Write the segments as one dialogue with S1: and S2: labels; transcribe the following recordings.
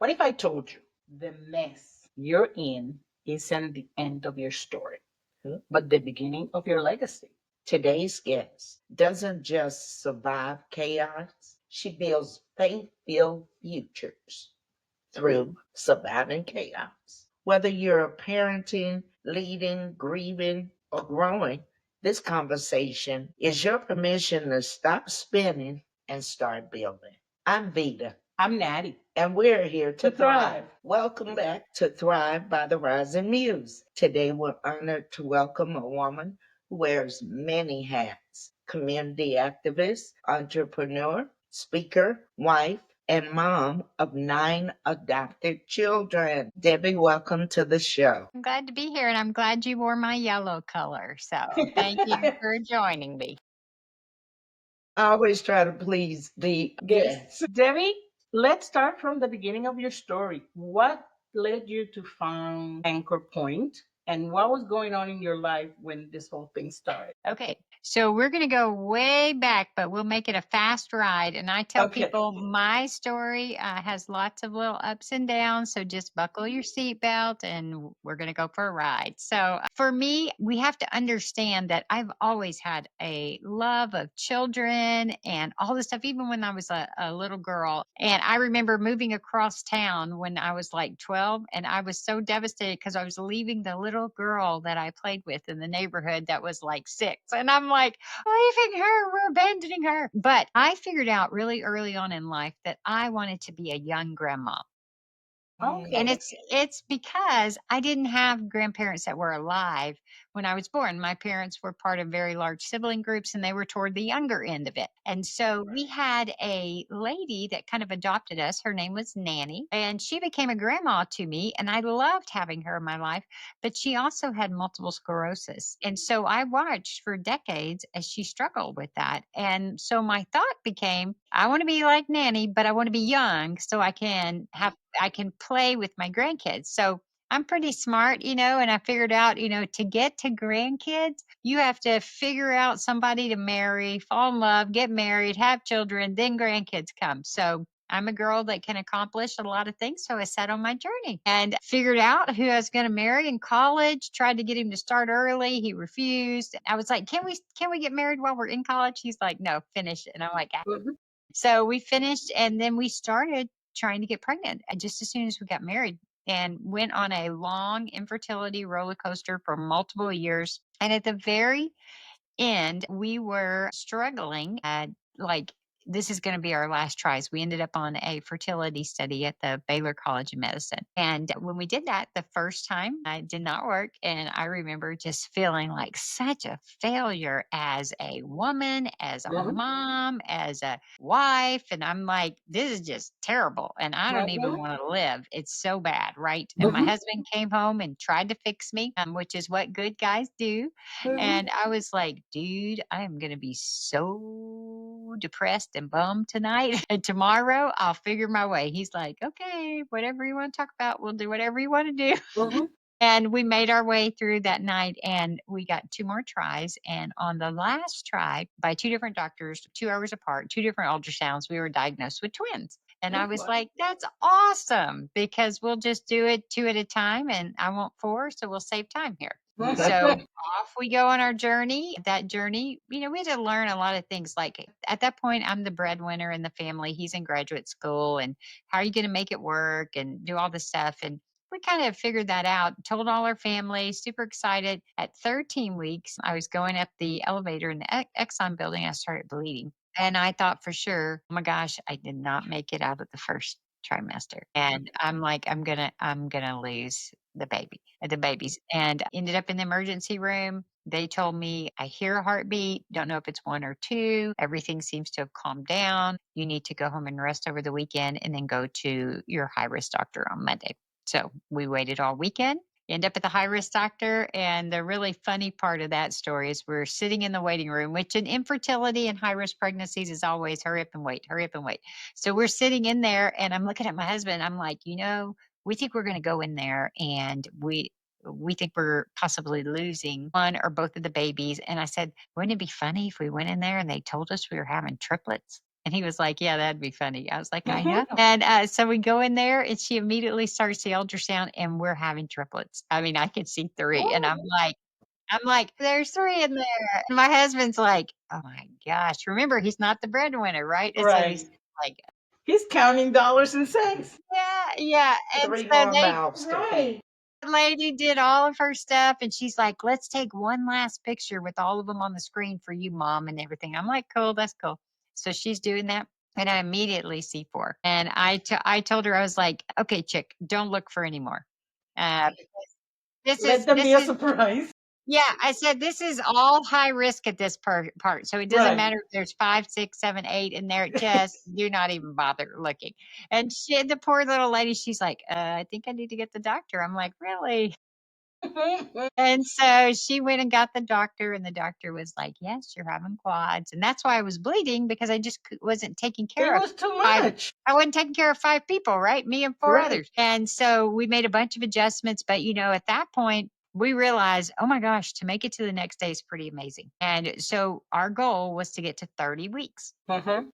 S1: What if I told you the mess you're in isn't the end of your story, but the beginning of your legacy? Today's guest doesn't just survive chaos, she builds faith filled futures through surviving chaos. Whether you're parenting, leading, grieving, or growing, this conversation is your permission to stop spinning and start building. I'm Veda. I'm Natty. And we're here to thrive. Welcome back to Thrive by the Rising Muse. Today we're honored to welcome a woman who wears many hats: community activist, entrepreneur, speaker, wife, and mom of 9 adopted children. Debbie, welcome to the show.
S2: I'm glad to be here, and I'm glad you wore my yellow color. So thank you for joining me.
S1: I always try to please the guests. Debbie, let's start from the beginning of your story. What led you to find Anchor Point, and what was going on in your life when this whole thing started?
S2: Okay, so we're going to go way back, but we'll make it a fast ride. And I tell
S1: Okay.
S2: people my story has lots of little ups and downs. So just buckle your seatbelt and we're going to go for a ride. So for me, we have to understand that I've always had a love of children and all this stuff, even when I was a little girl. And I remember moving across town when I was like 12, and I was so devastated because I was leaving the little girl that I played with in the neighborhood that was like 6. And I'm like, leaving her, we're abandoning her. But I figured out really early on in life that I wanted to be a young grandma.
S1: Okay.
S2: And it's because I didn't have grandparents that were alive when I was born. My parents were part of very large sibling groups and they were toward the younger end of it. And so we had a lady that kind of adopted us. Her name was Nanny, and she became a grandma to me, and I loved having her in my life, but she also had multiple sclerosis. And so I watched for decades as she struggled with that. And so my thought became, I want to be like Nanny, but I want to be young so I can play with my grandkids. So I'm pretty smart, and I figured out, to get to grandkids, you have to figure out somebody to marry, fall in love, get married, have children, then grandkids come. So I'm a girl that can accomplish a lot of things. So I set on my journey and figured out who I was going to marry in college, tried to get him to start early. He refused. I was like, can we get married while we're in college? He's like, no, finish it. And I'm like,
S1: Mhm.
S2: so we finished and then we started trying to get pregnant just as soon as we got married and went on a long infertility roller coaster for multiple years. And at the very end, we were struggling. Like, this is going to be our last tries. We ended up on a fertility study at the Baylor College of Medicine. And when we did that the first time, it did not work. And I remember just feeling like such a failure as a woman, as a
S1: Mhm.
S2: mom, as a wife. And I'm like, this is just terrible. And I don't even
S1: Mhm.
S2: want to live. It's so bad. Right. And my
S1: Mhm.
S2: husband came home and tried to fix me, which is what good guys do.
S1: Mhm.
S2: And I was like, dude, I am going to be so depressed and bummed tonight. And tomorrow I'll figure my way. He's like, okay, whatever you want to talk about, we'll do whatever you want to do.
S1: Mhm.
S2: And we made our way through that night and we got 2 more tries. And on the last try, by 2 different doctors, 2 hours apart, 2 different ultrasounds, we were diagnosed with twins. And I was like, that's awesome because we'll just do it 2 at a time and I want 4. So we'll save time here. So off we go on our journey. That journey, we had to learn a lot of things. Like at that point, I'm the breadwinner in the family. He's in graduate school. And how are you going to make it work and do all this stuff? And we kind of figured that out, told all our family, super excited. At 13 weeks, I was going up the elevator in the Exxon building. I started bleeding. And I thought for sure, oh my gosh, I did not make it out of the first trimester. And I'm like, I'm gonna lose the babies. And ended up in the emergency room. They told me, I hear a heartbeat, don't know if it's 1 or 2. Everything seems to have calmed down. You need to go home and rest over the weekend and then go to your high risk doctor on Monday. So we waited all weekend, end up at the high risk doctor. And the really funny part of that story is we're sitting in the waiting room, which in infertility and high risk pregnancies is always hurry up and wait, hurry up and wait. So we're sitting in there and I'm looking at my husband. I'm like, we think we're going to go in there and we think we're possibly losing one or both of the babies. And I said, wouldn't it be funny if we went in there and they told us we were having triplets? And he was like, "Yeah, that'd be funny." I was like, "I know." And, so we go in there and she immediately starts the ultrasound and we're having triplets. I mean, I could see 3 and I'm like, "There's 3 in there." And my husband's like, "Oh my gosh." Remember, he's not the breadwinner, right? And so he's
S1: Right.
S2: like,
S1: He's counting dollars and cents.
S2: "Yeah, yeah." And
S1: 3
S2: so
S1: more mouths to feed.
S2: the lady did all of her stuff and she's like, "Let's take one last picture with all of them on the screen for you, mom, and everything." I'm like, "Cool, that's cool." So she's doing that. And I immediately see 4. And I told her, I was like, "Okay, chick, don't look for any more. Uh, this
S1: Let
S2: is
S1: them be
S2: this
S1: a
S2: is
S1: surprise.
S2: yeah," I said, "This is all high risk at this part. So it doesn't
S1: Right.
S2: matter if there's 5, 6, 7, 8 in there. Just do not even bother looking." And the poor little lady, she's like, I think I need to get the doctor." I'm like, "Really?" And so she went and got the doctor, and the doctor was like, "Yes, you're having quads." And that's why I was bleeding because I just wasn't taking
S1: It
S2: care of
S1: was too
S2: 5.
S1: much.
S2: I wasn't taking care of 5 people, right? Me and 4
S1: Right.
S2: others. And so we made a bunch of adjustments. But, at that point, we realized, oh my gosh, to make it to the next day is pretty amazing. And so our goal was to get to 30 weeks.
S1: Mhm.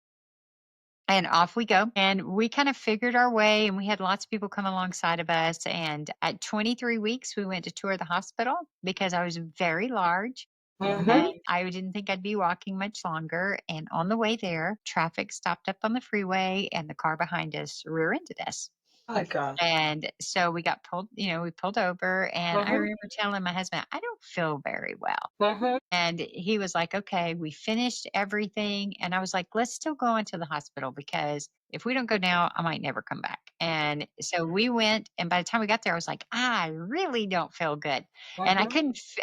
S2: And off we go. And we kind of figured our way, and we had lots of people come alongside of us. And at 23 weeks, we went to tour the hospital because I was very large. And
S1: Mhm.
S2: I didn't think I'd be walking much longer. And on the way there, traffic stopped up on the freeway, and the car behind us rear-ended us.
S1: My God.
S2: And so we got pulled, we pulled over. And I
S1: Mhm.
S2: remember telling my husband, I don't feel very well.
S1: Mhm.
S2: And he was like, "Okay, we finished everything." And I was like, "Let's still go into the hospital because if we don't go now, I might never come back." And so we went, and by the time we got there, I was like, "I really don't feel good." And
S1: Mhm.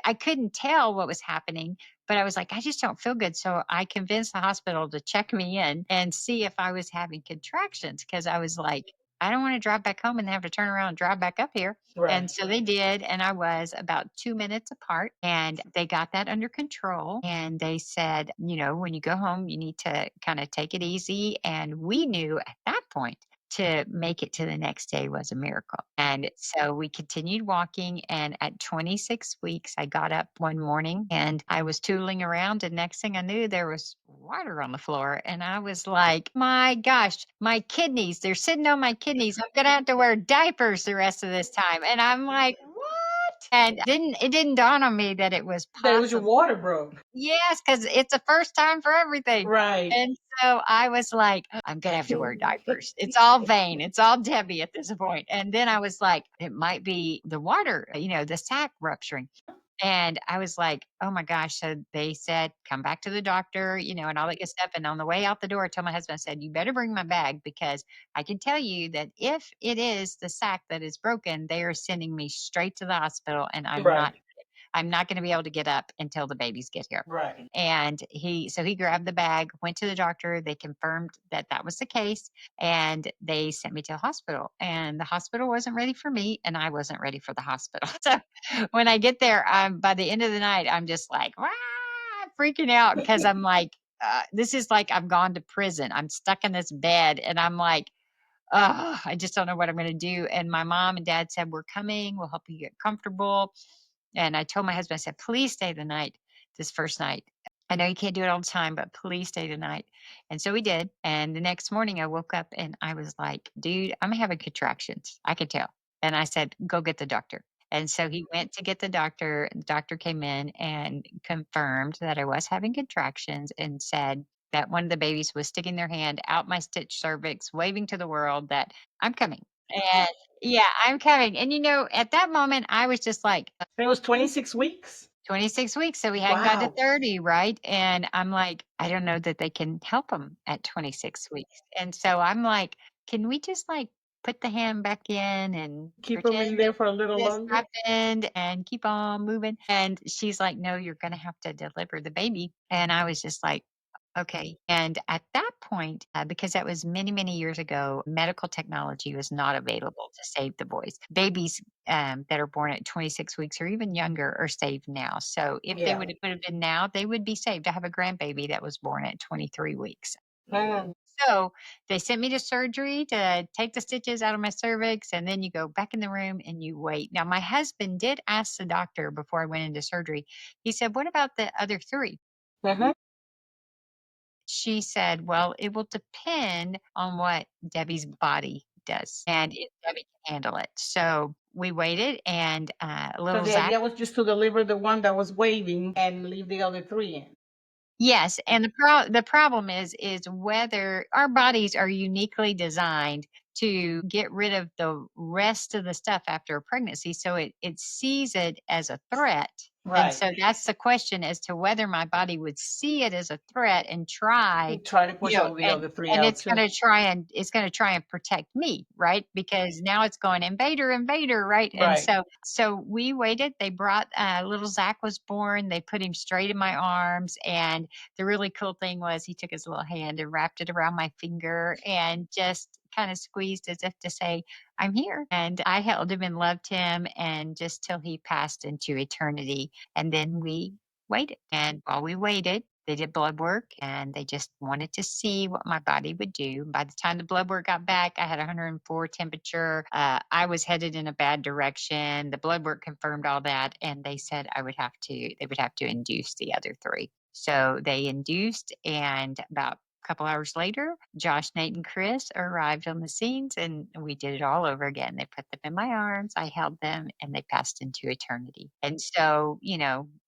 S2: I couldn't tell what was happening, but I was like, "I just don't feel good." So I convinced the hospital to check me in and see if I was having contractions because I was like, "I don't want to drive back home and have to turn around and drive back up here." And
S1: Right.
S2: so they did, and I was about 2 minutes apart, and they got that under control. And they said, "When you go home, you need to kind of take it easy." And we knew at that point to make it to the next day was a miracle. And so we continued walking. And at 26 weeks, I got up one morning and I was tooling around. And next thing I knew, there was water on the floor. And I was like, my gosh, my kidneys, they're sitting on my kidneys. I'm going to have to wear diapers the rest of this time. And I'm like, what? And it didn't dawn on me that it was
S1: That was your
S2: possible.
S1: water broke.
S2: Yes, because it's a first time for everything.
S1: Right.
S2: And so I was like, I'm gonna have to wear diapers. It's all vain. It's all Debbie at this point. And then I was like, it might be the water, the sac rupturing. And I was like, oh my gosh. So they said, come back to the doctor, and all that good stuff. And on the way out the door, I told my husband, I said, you better bring my bag because I can tell you that if it is the sac that is broken, they are sending me straight to the hospital and
S1: Right.
S2: I'm not going to be able to get up until the babies get here.
S1: Right.
S2: And he grabbed the bag, went to the doctor. They confirmed that that was the case. And they sent me to the hospital. And the hospital wasn't ready for me. And I wasn't ready for the hospital. So when I get there, by the end of the night, I'm just like, "Wah," freaking out because I'm like, this is like I've gone to prison. I'm stuck in this bed. And I'm like, oh, I just don't know what I'm going to do. And my mom and dad said, we're coming. We'll help you get comfortable. And I told my husband, I said, please stay the night, this first night. I know you can't do it all the time, but please stay the night. And so we did. And the next morning I woke up and I was like, dude, I'm having contractions. I could tell. And I said, go get the doctor. And so he went to get the doctor. The doctor came in and confirmed that I was having contractions and said that one of the babies was sticking their hand out my stitched cervix, waving to the world that I'm coming. And yeah, I'm coming. And at that moment, I was just like,
S1: It was 26 weeks?
S2: 26 weeks. So we hadn't got to
S1: Wow.
S2: 30, right? And I'm like, I don't know that they can help them at 26 weeks. And so I'm like, can we just like put the hand back in and
S1: Keep them
S2: pretend
S1: in
S2: that
S1: there for a little
S2: this
S1: longer?
S2: happened and keep on moving? And she's like, no, you're going to have to deliver the baby. And I was just like, okay. And at that point, because that was many, many years ago, medical technology was not available to save the boys. Babies that are born at 26 weeks or even younger are saved now. So if they
S1: Yeah.
S2: would have been now, they would be saved. I have a grandbaby that was born at 23 weeks.
S1: Mm.
S2: So they sent me to surgery to take the stitches out of my cervix, and then you go back in the room and you wait. Now, my husband did ask the doctor before I went into surgery. He said, "What about the other 3?"
S1: Mhm.
S2: she said, well, it will depend on what Debbie's body does and if Debbie can handle it. So we waited, and
S1: So
S2: little
S1: the
S2: Zach.
S1: idea was just to deliver the one that was waving and leave the other three in.
S2: Yes, and the problem is whether our bodies are uniquely designed to get rid of the rest of the stuff after a pregnancy, so it sees it as a threat. And
S1: Right.
S2: so that's the question as to whether my body would see it as a threat and try,
S1: And try to
S2: you
S1: push
S2: know,
S1: all the other three
S2: and
S1: out too.
S2: it's gonna try and protect me, right? Because now it's going invader, invader, right? And
S1: Right.
S2: so we waited. They brought little Zach was born. They put him straight in my arms, and the really cool thing was he took his little hand and wrapped it around my finger and just kind of squeezed as if to say, I'm here. And I held him and loved him, and just till he passed into eternity. And then we waited. And while we waited, they did blood work, and they just wanted to see what my body would do. By the time the blood work got back, I had 104 temperature. I was headed in a bad direction. The blood work confirmed all that. And they said they would have to induce the other three. So they induced, and about a couple hours later, Josh, Nate, and Chris arrived on the scenes, and we did it all over again. They put them in my arms, I held them, and they passed into eternity. And so,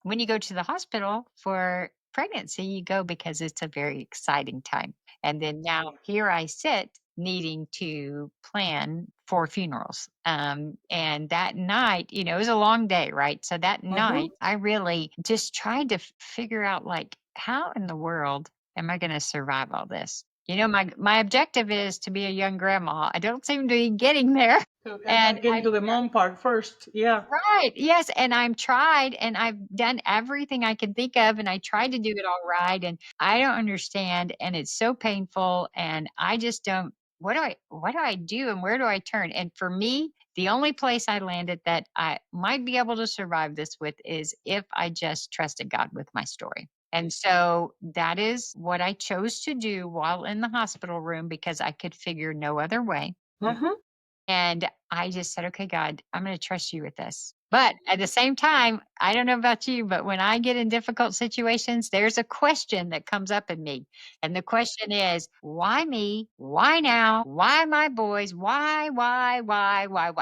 S2: when you go to the hospital for pregnancy, you go because it's a very exciting time. And then now here I sit needing to plan 4 funerals. And that night, it was a long day, right? So that night, I really just tried to figure out, like, how in the world am I going to survive all this? My objective is to be a young grandma. I don't seem to be getting there.
S1: So I gotta
S2: And
S1: get
S2: I
S1: into the mom part first. Yeah.
S2: Right. Yes. And I've tried, and I've done everything I can think of, and I tried to do it all right. And I don't understand. And it's so painful. And I just don't, what do I do, and where do I turn? And for me, the only place I landed that I might be able to survive this with is if I just trusted God with my story. And so that is what I chose to do while in the hospital room, because I could figure no other way.
S1: Mm-hmm.
S2: And I just said, okay, God, I'm going to trust you with this. But at the same time, I don't know about you, but when I get in difficult situations, there's a question that comes up in me. And the question is, why me? Why now? Why my boys? Why?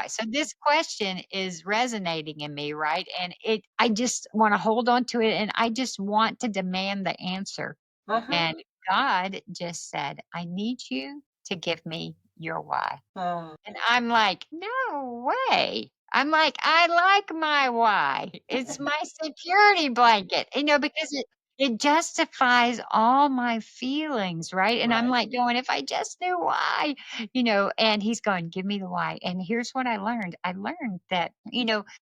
S2: So this question is resonating in me, right? And I just want to hold on to it, and I just want to demand the answer.
S1: Mm-hmm.
S2: And God just said, I need you to give me your why. And I'm like, "No way." I'm like, "I like my why. It's my security blanket," because it justifies all my feelings, right? And I'm
S1: Right.
S2: like going, "If I just knew why," and he's going, "Give me the why." And here's what I learned. I learned that,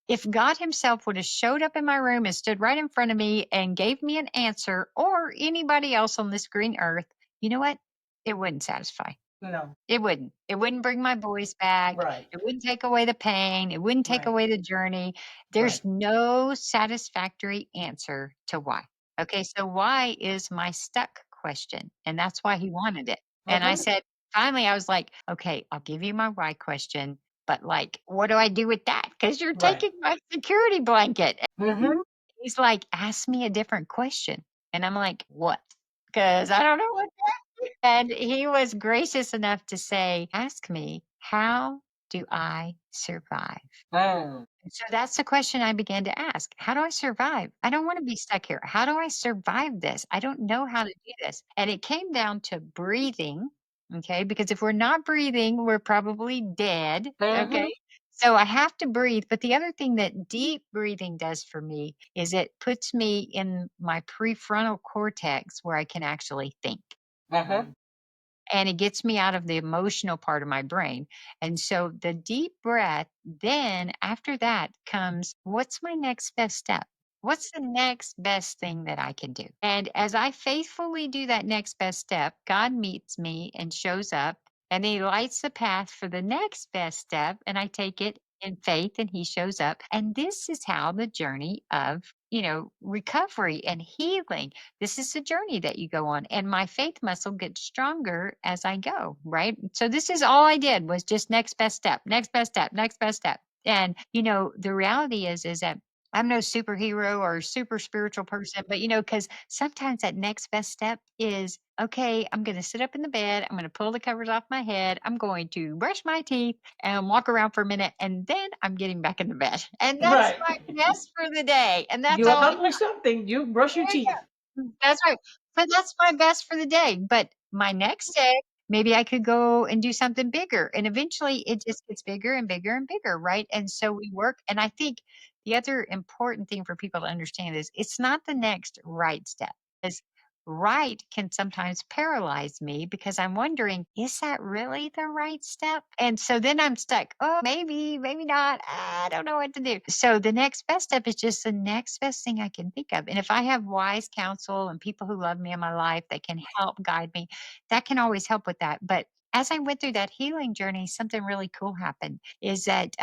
S2: if God himself would have showed up in my room and stood right in front of me and gave me an answer, or anybody else on this green earth, you know what? It wouldn't satisfy.
S1: No.
S2: It wouldn't. It wouldn't bring my boys back.
S1: Right.
S2: It wouldn't take away the pain. It wouldn't take
S1: Right.
S2: away the journey.
S1: Right.
S2: There's no satisfactory answer to why. Okay, so why is my stuck question? And that's why he wanted it. And I
S1: Mm-hmm.
S2: said, finally, I was like, okay, I'll give you my why question, but like, what do I do with that? Because you're
S1: Right.
S2: taking my security blanket.
S1: Mm-hmm.
S2: He's like, ask me a different question. And I'm like, what? Because I don't know what. And he was gracious enough to say, ask me, how do I survive?
S1: Mm.
S2: And so that's the question I began to ask. How do I survive? I don't want to be stuck here. How do I survive this? I don't know how to do this. And it came down to breathing. Okay. Because if we're not breathing, we're probably dead.
S1: Mm-hmm.
S2: Okay. So I have to breathe. But the other thing that deep breathing does for me is it puts me in my prefrontal cortex where I can actually think.
S1: Mm-hmm.
S2: And it gets me out of the emotional part of my brain. And so the deep breath, then after that comes, what's my next best step? What's the next best thing that I can do? And as I faithfully do that next best step, God meets me and shows up, and he lights the path for the next best step. And I take it in faith, and he shows up. And this is how the journey of, recovery and healing, this is a journey that you go on, and my faith muscle gets stronger as I go, right? So this is all I did was just next best step, next best step, next best step. And the reality is that I'm no superhero or super spiritual person, but because sometimes that next best step is okay, I'm going to sit up in the bed. I'm going to pull the covers off my head. I'm going to brush my teeth and walk around for a minute. And then I'm getting back in the bed. And that's
S1: Right.
S2: my best for the day. And that's
S1: You
S2: all I
S1: accomplished something. You brush your
S2: there you
S1: teeth.
S2: go. That's right. But that's my best for the day. But my next day, maybe I could go and do something bigger. And eventually it just gets bigger and bigger and bigger, right? And so we work. And I think the other important thing for people to understand is it's not the next right step. Because right can sometimes paralyze me because I'm wondering, is that really the right step? And so then I'm stuck. Oh, maybe, maybe not. I don't know what to do. So the next best step is just the next best thing I can think of. And if I have wise counsel and people who love me in my life that can help guide me, that can always help with that. But as I went through that healing journey, something really cool happened is that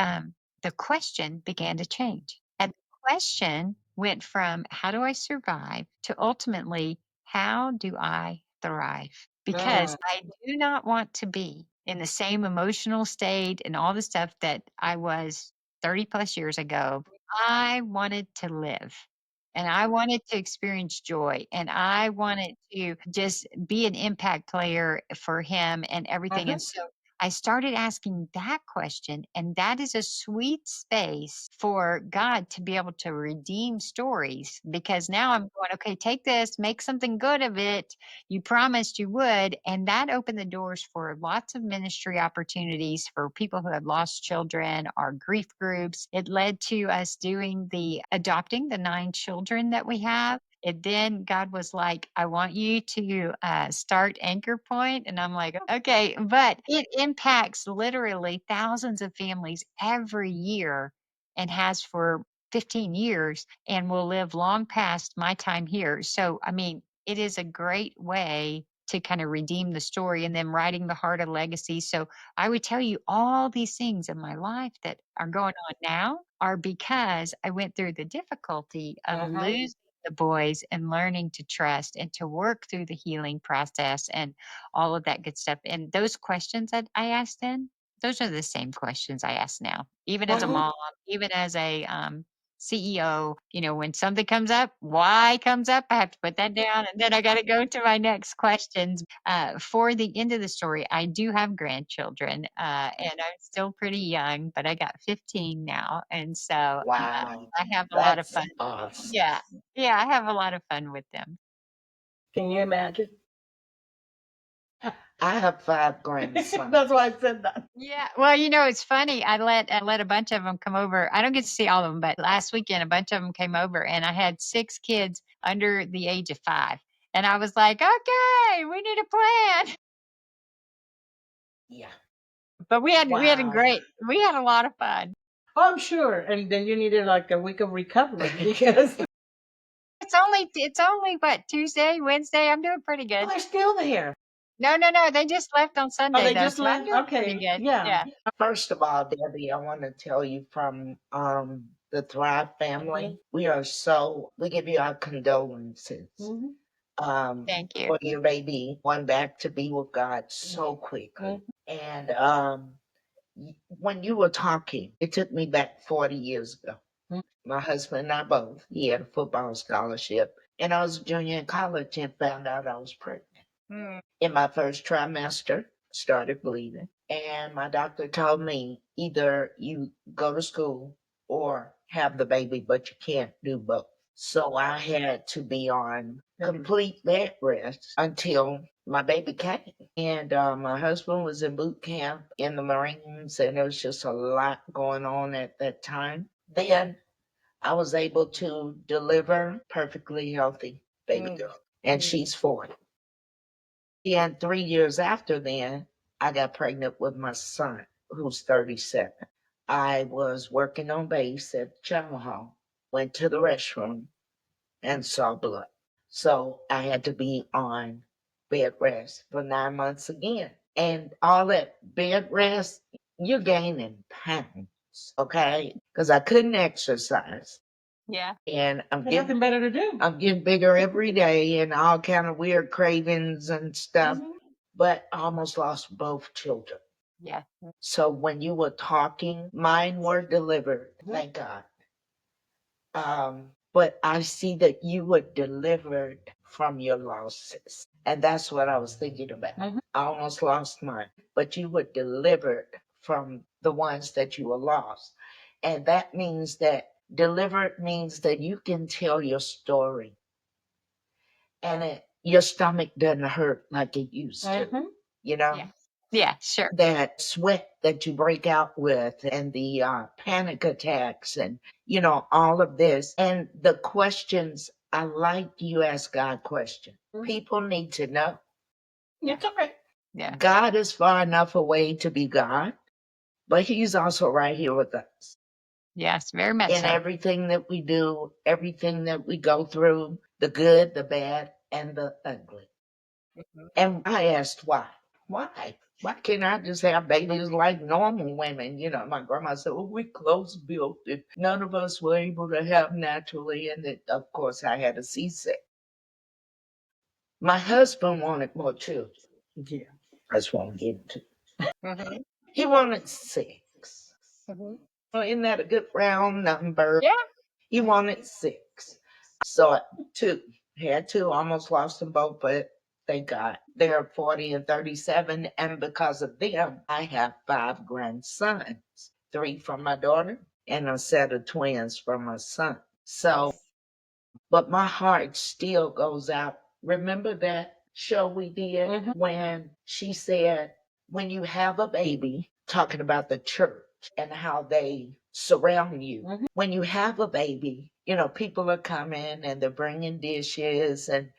S2: the question began to change. And the question went from how do I survive to ultimately how do I thrive? Because I do not want to be in the same emotional state and all the stuff that I was 30 plus years ago. I wanted to live and I wanted to experience joy and I wanted to just be an impact player for him and everything. And so I started asking that question, and that is a sweet space for God to be able to redeem stories because now I'm going, okay, take this, make something good of it. You promised you would. And that opened the doors for lots of ministry opportunities for people who had lost children, our grief groups. It led to us doing the adopting the 9 children that we have. And then God was like, I want you to start Anchor Point. And I'm like, okay, but it impacts literally thousands of families every year and has for 15 years and will live long past my time here. So, I mean, it is a great way to kind of redeem the story and then writing the heart of legacy. So I would tell you all these things in my life that are going on now are because I went through the difficulty of losing the boys and learning to trust and to work through the healing process and all of that good stuff. And those questions that I asked then, those are the same questions I ask now, even as a mom, even as a CEO, when something comes up, why comes up, I have to put that down and then I got to go to my next questions. For the end of the story, I do have grandchildren and I'm still pretty young, but I got 15 now. And so
S1: Wow.
S2: I have a lot of
S1: That's
S2: fun.
S1: awesome.
S2: Yeah. Yeah. I have a lot of fun with them.
S1: Can you imagine? I have 5 grandsons. That's why I said that.
S2: Yeah. Well, it's funny. I let a bunch of them come over. I don't get to see all of them, but last weekend a bunch of them came over, and I had 6 kids under the age of 5, and I was like, okay, we need a plan.
S1: Yeah.
S2: But we had a
S1: Wow.
S2: lot of fun.
S1: Oh, I'm sure. And then you needed like a week of recovery because
S2: It's only what, Tuesday, Wednesday. I'm doing pretty
S1: oh,
S2: good.
S1: they're still there.
S2: No, no, no. They just left on
S1: Oh,
S2: Sunday
S1: they
S2: though,
S1: just
S2: so I'm
S1: left?
S2: doing pretty
S1: Okay.
S2: good.
S1: Yeah.
S2: Yeah.
S1: First of all, Debbie, I want to tell you from the Thrive family, we give you our condolences.
S2: Thank you.
S1: For your baby going back to be with God so quickly. And when you were talking, it took me back 40 years ago. My husband and I both, he had a football scholarship. And I was a junior in college and found out I was pregnant.
S2: Mm.
S1: In my first trimester, started bleeding. And my doctor told me either you go to school or have the baby, but you can't do both. So I had to be on complete bed rest until my baby came. And my husband was in boot camp in the Marines, and there was just a lot going on at that time. Then I was able to deliver perfectly healthy baby girl, and she's 4. And 3 years after then, I got pregnant with my son, who's 37. I was working on base at the Channel Hall, went to the restroom and saw blood. So I had to be on bed rest for 9 months again. And all that bed rest, you're gaining pounds, okay? Because I couldn't exercise.
S2: Yeah.
S1: And nothing better to do. I'm getting bigger every day and all kind of weird cravings and stuff. But I almost lost both children.
S2: Yeah.
S1: So when you were talking, mine were delivered. Thank God. But I see that you were delivered from your losses. And that's what I was thinking about. I almost lost mine, but you were delivered from the ones that you were lost. And that means that delivered means that you can tell your story and your stomach doesn't hurt like it used to, you know?
S2: Yeah. Yeah, sure.
S1: That sweat that you break out with and the panic attacks and, all of this. And the questions, I like you ask God questions. People need to know. It's okay.
S2: Yeah.
S1: God is far enough away to be God, but He's also right here with us.
S2: Yes, very much
S1: In
S2: so.
S1: everything that we do, everything that we go through, the good, the bad, and the ugly. And I asked why. Why? Why can't I just have babies like normal women? My grandma said, well, we close built and none of us were able to have naturally. And of course, I had a C-section. My husband wanted more children. Yeah. That's what I'm getting to.
S2: Mhm.
S1: He wanted 6. Well, isn't that a good round number?
S2: Yeah.
S1: He wanted 6. So 2. Had 2, almost lost them both, but thank God. They're 40 and 37. And because of them, I have 5 grandsons. 3 from my daughter and a set of twins from my son. So, but my heart still goes out. Remember that show we did when she said, when you have a baby, talking about the church and how they surround you. When you have a baby, people are coming and they're bringing dishes and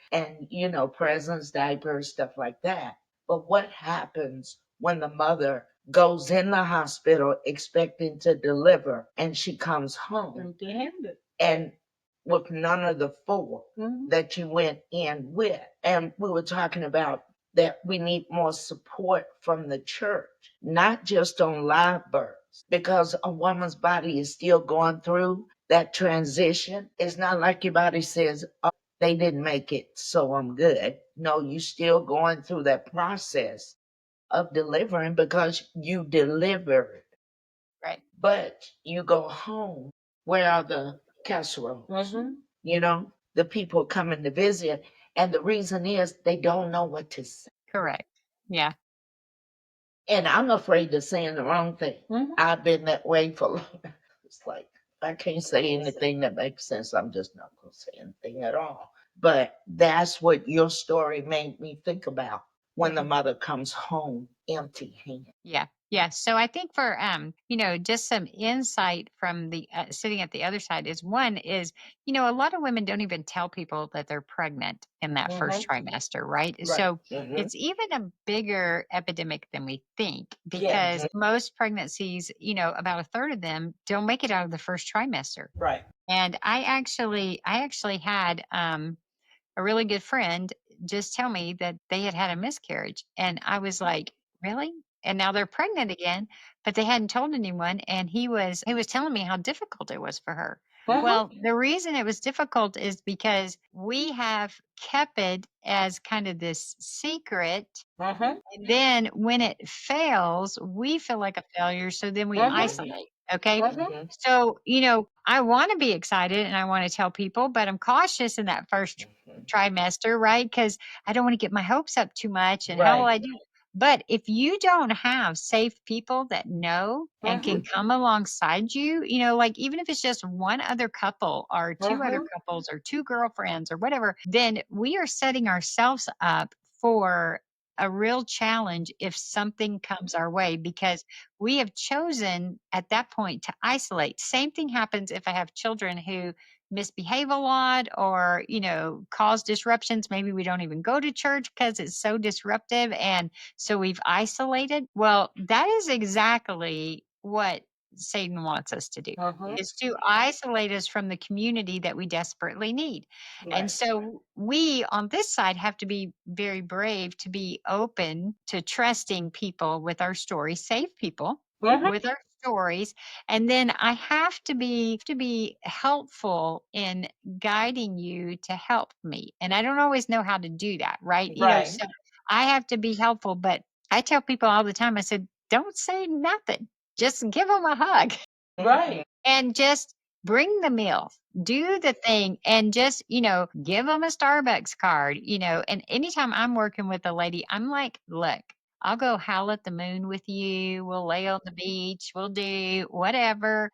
S1: presents, diapers, stuff like that. But what happens when the mother goes in the hospital expecting to deliver and she comes home empty-handed and with none of the 4 that you went in with? And we were talking about that we need more support from the church, not just on live births, because a woman's body is still going through that transition. It's not like your body says, oh, they didn't make it, so I'm good. No, you're still going through that process of delivering because you delivered.
S2: Right.
S1: But you go home, where are the casseroles? The people coming to visit. And the reason is they don't know what to say.
S2: Correct. Yeah.
S1: And I'm afraid of saying the wrong thing. I've been that way for long. It's like, I can't say anything that makes sense. I'm just not going to say anything at all. But that's what your story made me think about when the mother comes home empty handed.
S2: Yeah. Yeah. So I think for just some insight from the sitting at the other side is one is, a lot of women don't even tell people that they're pregnant in that first trimester, right? So it's even a bigger epidemic than we think because most pregnancies, about a third of them don't make it out of the first trimester.
S1: Right.
S2: And I actually had a really good friend just tell me that they had had a miscarriage. And I was like, really? And now they're pregnant again, but they hadn't told anyone. And he was telling me how difficult it was for her. Well, the reason it was difficult is because we have kept it as kind of this secret. And then when it fails, we feel like a failure. So then we isolate. Okay. So, I want to be excited and I want to tell people, but I'm cautious in that first trimester, right? Because I don't want to get my hopes up too much. And how will I do? But if you don't have safe people that know and can come alongside you, like even if it's just one other couple or 2 other couples or 2 girlfriends or whatever, then we are setting ourselves up for a real challenge if something comes our way because we have chosen at that point to isolate. Same thing happens if I have children who misbehave a lot or, cause disruptions. Maybe we don't even go to church because it's so disruptive. And so we've isolated. Well, that is exactly what Satan wants us to do is to isolate us from the community that we desperately need. And so we on this side have to be very brave to be open to trusting people with our story, safe people with our stories. And then I have to be helpful in guiding you to help me. And I don't always know how to do that, right? So I have to be helpful, but I tell people all the time, I said, don't say nothing. Just give them a hug
S1: Right.
S2: and just bring the meals, do the thing, and just, give them a Starbucks card, and anytime I'm working with a lady, I'm like, look, I'll go howl at the moon with you. We'll lay on the beach. We'll do whatever.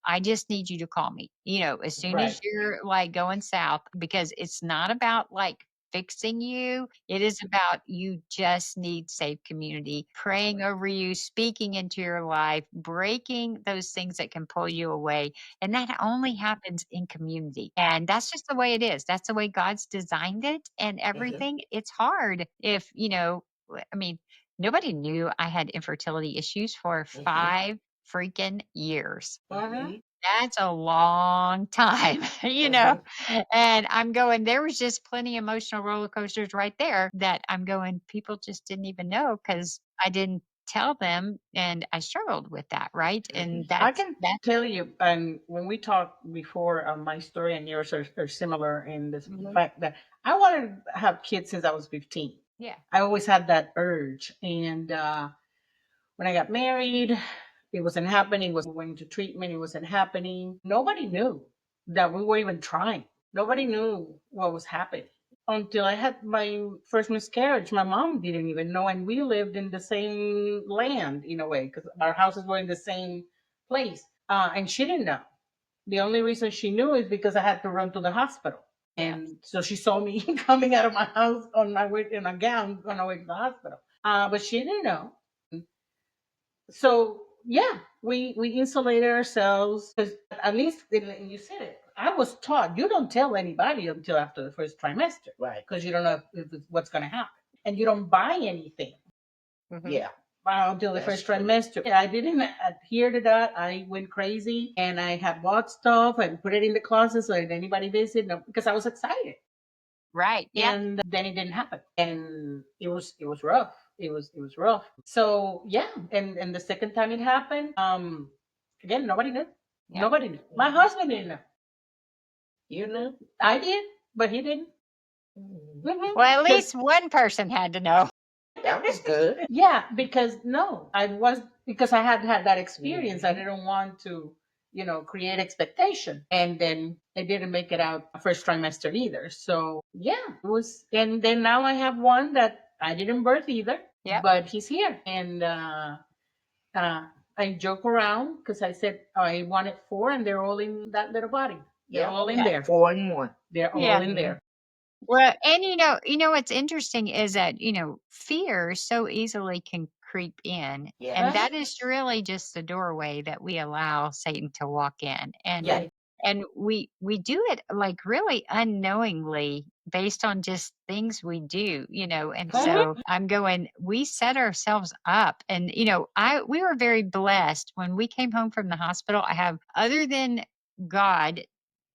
S2: I just need you to call me, as soon as
S1: Right.
S2: you're like going south, because it's not about like fixing you. It is about you just need safe community, praying over you, speaking into your life, breaking those things that can pull you away. And that only happens in community. And that's just the way it is. That's the way God's designed it and
S1: Mhm.
S2: everything. It's hard if, I mean, nobody knew I had infertility issues for
S1: Mhm.
S2: 5 freaking years.
S1: Mhm.
S2: That's a long time,
S1: Mhm.
S2: and I'm going, there was just plenty of emotional roller coasters right there that I'm going, people just didn't even know because I didn't tell them, and I struggled with that, right? And
S1: I
S2: that's
S1: can
S2: that.
S1: tell you, and when we talked before, my story and yours are similar in the
S2: Mhm.
S1: fact that I wanted to have kids since I was 15.
S2: Yeah.
S1: I always had that urge. And when I got married, it wasn't happening. We went into treatment, it wasn't happening. Nobody knew that we were even trying. Nobody knew what was happening until I had my first miscarriage. My mom didn't even know, and we lived in the same land in a way because our houses were in the same place, and she didn't know. The only reason she knew is because I had to run to the hospital,
S2: Yeah.
S1: and so she saw me coming out of my house on my way in a gown on my way to the hospital. But she didn't know. So yeah, we insulated ourselves because at least you said it. I was taught you don't tell anybody until after the first trimester, right? Because you don't know if it's, what's going to happen, and you don't buy anything.
S2: Hmm.
S1: Yeah. Until the first trimester. Yeah, I didn't adhere to that. I went crazy and I had bought stuff and put it in the closet so that anybody visit no, because I was excited.
S2: Right. Yep.
S1: And then it didn't happen. And it was rough. It was rough. So yeah, and the second time it happened, again, nobody knew.
S2: Yep.
S1: Nobody knew. My husband didn't know. You knew? I did, but he didn't.
S2: Well, at
S1: Because
S2: least one person had to know.
S1: that was good. Yeah, because no, because I had had that experience. I didn't want to, create expectation, and then I didn't make it out first trimester either. So yeah, it was, and then now I have one that I didn't birth either,
S2: Yep.
S1: but he's here, and uh, I joke around because I said I wanted four, and they're all in that little body. They're all in
S2: Yeah.
S1: there. 4 in 1. They're all
S2: Yeah.
S1: in there.
S2: Well, and what's interesting is that, fear so easily can creep in. And
S1: Yes.
S2: that is really just the doorway that we allow Satan to walk in. And
S1: Yeah.
S2: we do it like really unknowingly based on just things we do, and
S1: Mhm.
S2: so I'm going, we set ourselves up. And I we were very blessed when we came home from the hospital. I have, other than God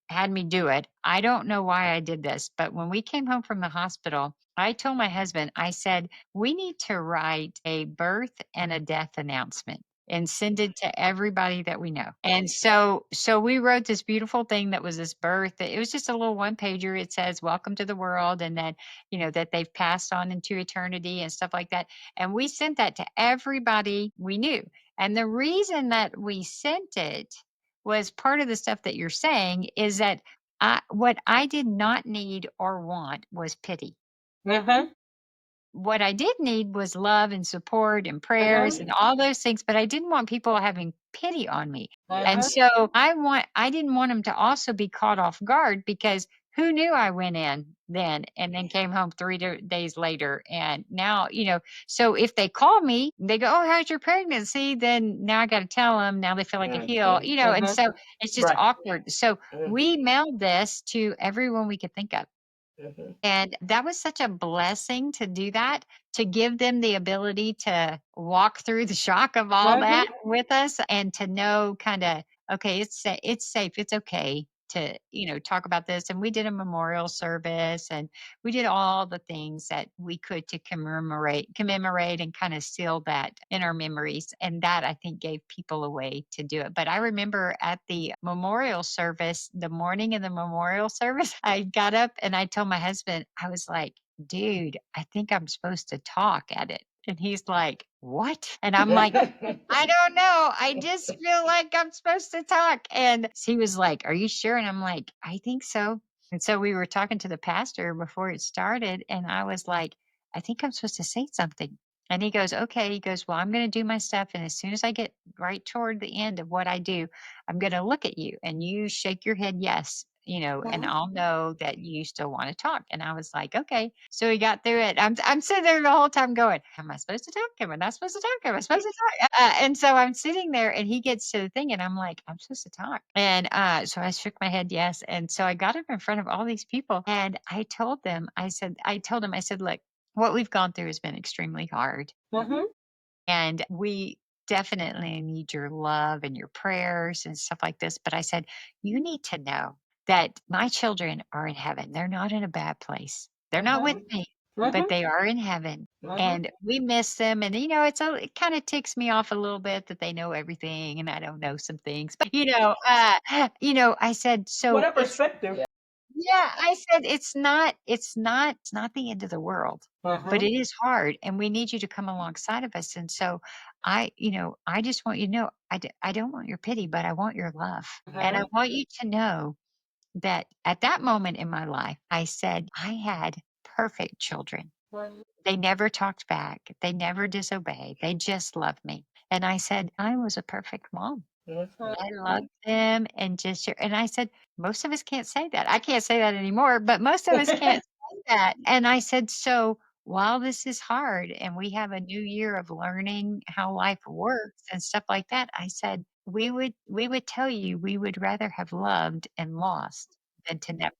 S2: had me do it. I don't know why I did this, but when we came home from the hospital, I told my husband, I said, we need to write a birth and a death announcement and send it to everybody that we know. And so we wrote this beautiful thing that was this birth. It was just a little one pager. It says, welcome to the world. And then, that they've passed on into eternity and stuff like that. And we sent that to everybody we knew. And the reason that we sent it was part of the stuff that you're saying is that what I did not need or want was pity.
S1: Mhm.
S2: What I did need was love and support and prayers and
S1: Mhm.
S2: all those things, but I didn't want people having pity on me. And
S1: Mhm.
S2: so I didn't want them to also be caught off guard because who knew I went in then and then came home 3 days later. And now, so if they call me, they go, oh, how's your pregnancy? Then now I got to tell them, now they feel like a heel,
S1: Mhm.
S2: and
S1: Mhm.
S2: so it's just
S1: Right.
S2: awkward. So
S1: Mhm.
S2: we mailed this to everyone we could think of.
S1: Mhm.
S2: And that was such a blessing to do that, to give them the ability to walk through the shock of all that
S1: Mhm.
S2: with us and to know kind of, okay, it's safe. It's okay to, talk about this. And we did a memorial service and we did all the things that we could to commemorate and kind of seal that in our memories. And that I think gave people a way to do it. But I remember at the memorial service, the morning of the memorial service, I got up and I told my husband, I was like, dude, I think I'm supposed to talk at it. And he's like, what? And I'm like, I don't know. I just feel like I'm supposed to talk. And he was like, are you sure? And I'm like, I think so. And so we were talking to the pastor before it started. And I was like, I think I'm supposed to say something. And he goes, okay. He goes, well, I'm going to do my stuff. And as soon as I get right toward the end of what I do, I'm going to look at you and you shake your head yes, and I'll know that you still want to talk. And I was like, okay. So we got through it. I'm sitting there the whole time going, am I supposed to talk? Am I not supposed to talk? Am I supposed to talk? And so I'm sitting there and he gets to the thing and I'm like, I'm supposed to talk. And so I shook my head yes. And so I got up in front of all these people and I told them, I said, look, what we've gone through has been extremely hard.
S1: Mhm.
S2: And we definitely need your love and your prayers and stuff like this. But I said, you need to know that my children are in heaven. They're not in a bad place. They're not with me, but
S1: Mhm.
S2: they are in heaven. And we miss them. And, it kind of ticks me off a little bit that they know everything and I don't know some things. But, I said,
S1: What
S2: so
S1: a perspective.
S2: yeah, I said it's not the end of the world, but
S1: Mhm.
S2: it is hard and we need you to come alongside of us. And so I just want you to know I don't want your pity, but I want your love. And I
S1: Mhm.
S2: want you to know that at that moment in my life, I said I had perfect children. They never talked back. They never disobeyed. They just loved me. And I said, I was a perfect mom.
S1: Mhm.
S2: I loved them and and I said, most of us can't say that. I can't say that anymore, but most of us can't say that. And I said, so while this is hard and we have a new year of learning how life works and stuff like that, I said, we would tell you we would rather have loved and lost than to never.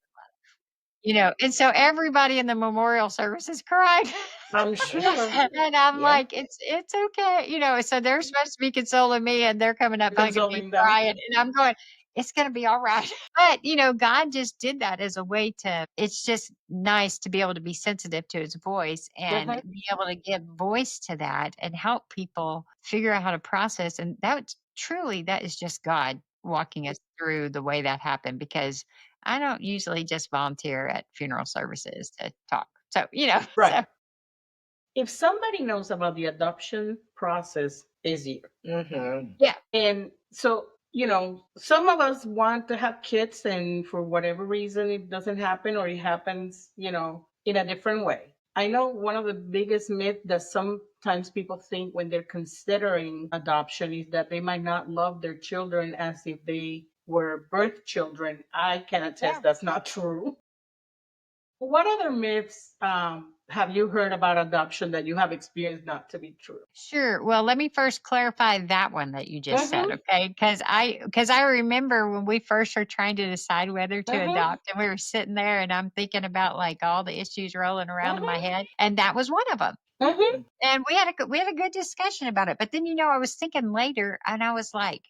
S2: And so everybody in the memorial services cried.
S1: I'm sure.
S2: And I'm
S1: Yeah.
S2: like, it's okay, so they're supposed to be consoling me and they're coming up hugging me,
S1: Consoling them.
S2: crying, and I'm going, it's gonna be all right. But, God just did that as a way it's just nice to be able to be sensitive to his voice and
S1: Mhm.
S2: be able to give voice to that and help people figure out how to process. And that is just God walking us through the way that happened because I don't usually just volunteer at funeral services to talk. So,
S1: Right.
S2: so
S1: If somebody knows about the adoption process easier.
S2: yeah.
S1: And so, some of us want to have kids, and for whatever reason, it doesn't happen or it happens, in a different way. I know one of the biggest myths that sometimes people think when they're considering adoption is that they might not love their children as if they were birth children. I can attest
S2: Yeah.
S1: that's not true. What other myths have you heard about adoption that you have experienced not to be true?
S2: Sure. Well, let me first clarify that one that you just said,
S1: Mm-hmm.
S2: okay? Because I remember when we first were trying to decide whether to
S1: Mm-hmm.
S2: adopt, and we were sitting there, and I'm thinking about like all the issues rolling around in my
S1: Mm-hmm.
S2: head, and that was one of them.
S1: Mm-hmm.
S2: And we had a good discussion about it. But then, I was thinking later and I was like,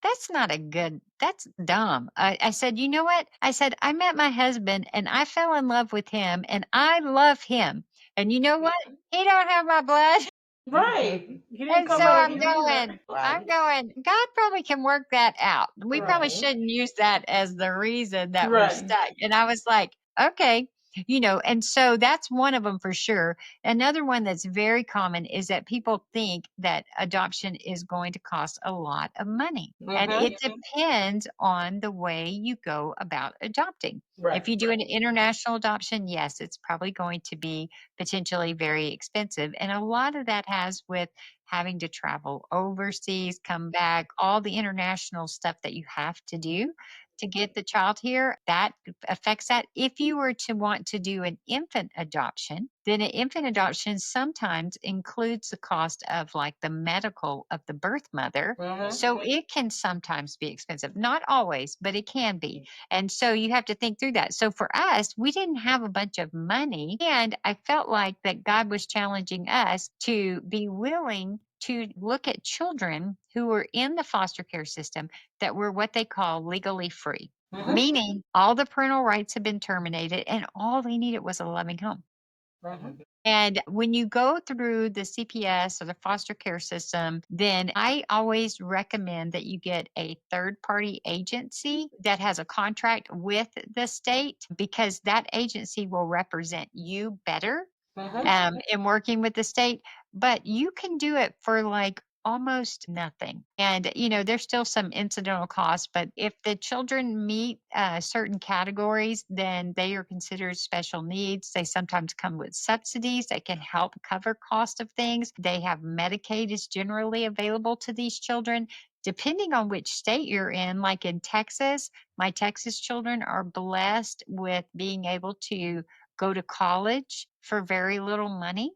S2: that's dumb. I said, you know what? I said, I met my husband and I fell in love with him and I love him. And you know what? He don't have my blood.
S1: Right. He didn't
S2: And so
S1: come out of you either.
S2: I'm going, God probably can work that out. We probably
S1: Right.
S2: shouldn't use that as the reason that we're
S1: Right.
S2: stuck. And I was like, okay. And so that's one of them for sure. Another one that's very common is that people think that adoption is going to cost a lot of money. And
S1: Mm-hmm.
S2: it depends on the way you go about adopting.
S1: Right.
S2: If you do an international adoption, yes, it's probably going to be potentially very expensive. And a lot of that has with having to travel overseas, come back, all the international stuff that you have to do to get the child here, that affects that. If you were to want to do an infant adoption, then an infant adoption sometimes includes the cost of like the medical of the birth mother.
S1: Mm-hmm.
S2: So it can sometimes be expensive. Not always, but it can be. And so you have to think through that. So for us, we didn't have a bunch of money. And I felt like that God was challenging us to be willing to look at children who were in the foster care system that were what they call legally free,
S1: Mm-hmm.
S2: meaning all the parental rights had been terminated and all they needed was a loving home.
S1: Mm-hmm.
S2: And when you go through the CPS or the foster care system, then I always recommend that you get a third party agency that has a contract with the state because that agency will represent you better in working with the state, but you can do it for like almost nothing. And, there's still some incidental costs, but if the children meet certain categories, then they are considered special needs. They sometimes come with subsidies that can help cover cost of things. They have Medicaid is generally available to these children. Depending on which state you're in, like in Texas, my Texas children are blessed with being able to go to college for very little money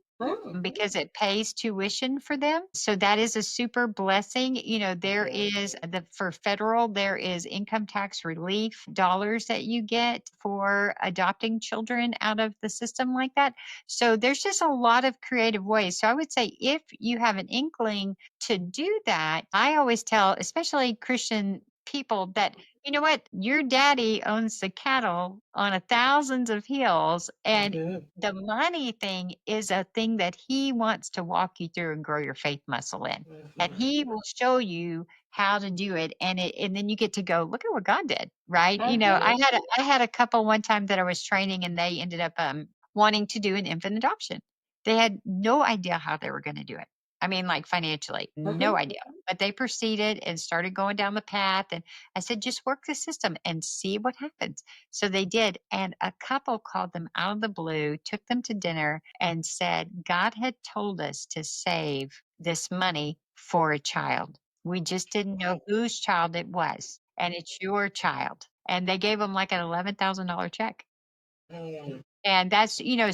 S2: because it pays tuition for them. So that is a super blessing. There is for federal, there is income tax relief dollars that you get for adopting children out of the system like that. So there's just a lot of creative ways. So I would say if you have an inkling to do that, I always tell, especially Christian people, that you know what? Your daddy owns the cattle on a thousands of hills, and the money thing is a thing that he wants to walk you through and grow your faith muscle in. And he will show you how to do it. And then you get to go, look at what God did, right? I had a couple one time that I was training and they ended up wanting to do an infant adoption. They had no idea how they were going to do it. I mean, like financially, no idea. But they proceeded and started going down the path. And I said, just work the system and see what happens. So they did. And a couple called them out of the blue, took them to dinner, and said, God had told us to save this money for a child. We just didn't know whose child it was. And it's your child. And they gave them like an $11,000 check. And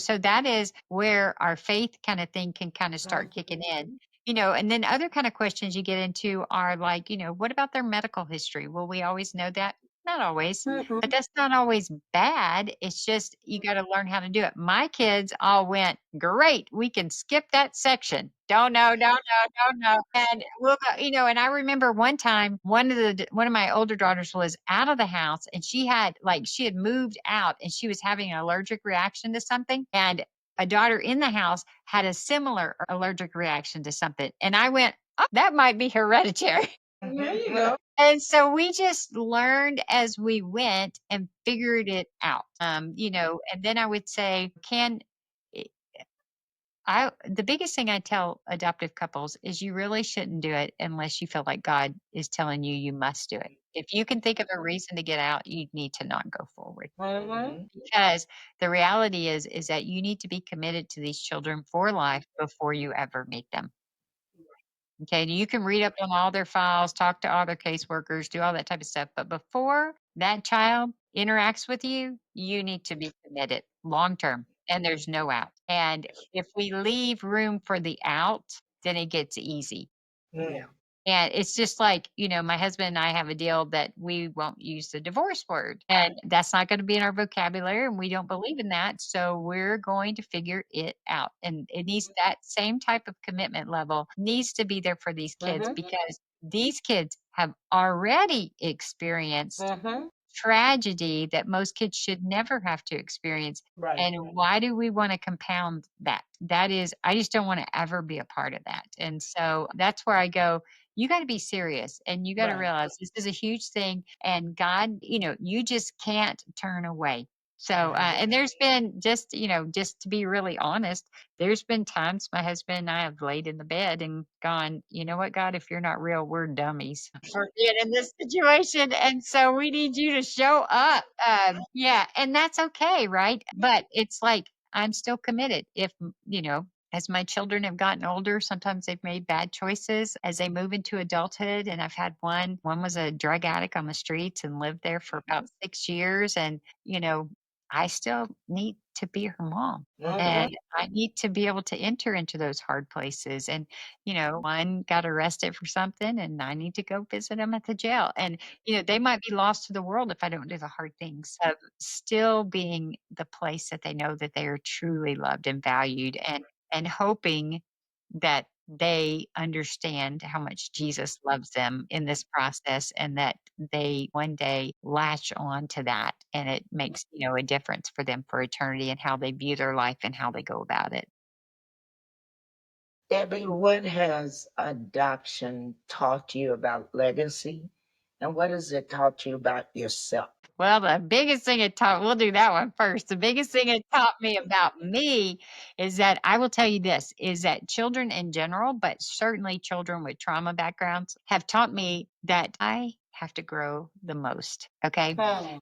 S2: so that is where our faith kind of thing can kind of start kicking in. And then other kind of questions you get into are like, what about their medical history? Will we always know that? Not always, but that's not always bad. It's just you got to learn how to do it. My kids all went, great. We can skip that section. Don't know, don't know, don't know. And we'll go, and I remember one time one of my older daughters was out of the house and she had moved out and she was having an allergic reaction to something. And a daughter in the house had a similar allergic reaction to something. And I went, oh, that might be hereditary.
S1: There you go.
S2: And so we just learned as we went and figured it out. And then I would say, the biggest thing I tell adoptive couples is you really shouldn't do it unless you feel like God is telling you you must do it. If you can think of a reason to get out, you need to not go forward. Because the reality is that you need to be committed to these children for life before you ever meet them. Okay, you can read up on all their files, talk to all their caseworkers, do all that type of stuff. But before that child interacts with you, you need to be committed long term, and there's no out. And if we leave room for the out, then it gets easy.
S1: Yeah.
S2: And it's just like, my husband and I have a deal that we won't use the divorce word. And that's not going to be in our vocabulary. And we don't believe in that. So we're going to figure it out. And it needs that same type of commitment level needs to be there for these kids because these kids have already experienced tragedy that most kids should never have to experience.
S1: Right.
S2: And why do we want to compound that? I just don't want to ever be a part of that. And so that's where I go, you got to be serious and you got to
S1: Right.
S2: realize this is a huge thing. And God, you just can't turn away. So, and there's been just to be really honest, there's been times my husband and I have laid in the bed and gone, you know what, God, if you're not real, we're dummies for being in this situation. And so we need you to show up. Yeah. And that's okay. Right. But it's like, I'm still committed. As my children have gotten older, sometimes they've made bad choices as they move into adulthood. And I've had one was a drug addict on the streets and lived there for about 6 years. And, I still need to be her mom. And I need to be able to enter into those hard places. And, one got arrested for something and I need to go visit them at the jail. And, they might be lost to the world if I don't do the hard things of still being the place that they know that they are truly loved and valued and hoping that they understand how much Jesus loves them in this process and that they one day latch on to that and it makes, a difference for them for eternity and how they view their life and how they go about it.
S1: Debbie, what has adoption taught you about legacy And what has it taught you about yourself?
S2: Well, the biggest thing it taught, we'll do that one first. The biggest thing it taught me about me is that I will tell you this is that children in general, but certainly children with trauma backgrounds, have taught me that I have to grow the most. Okay.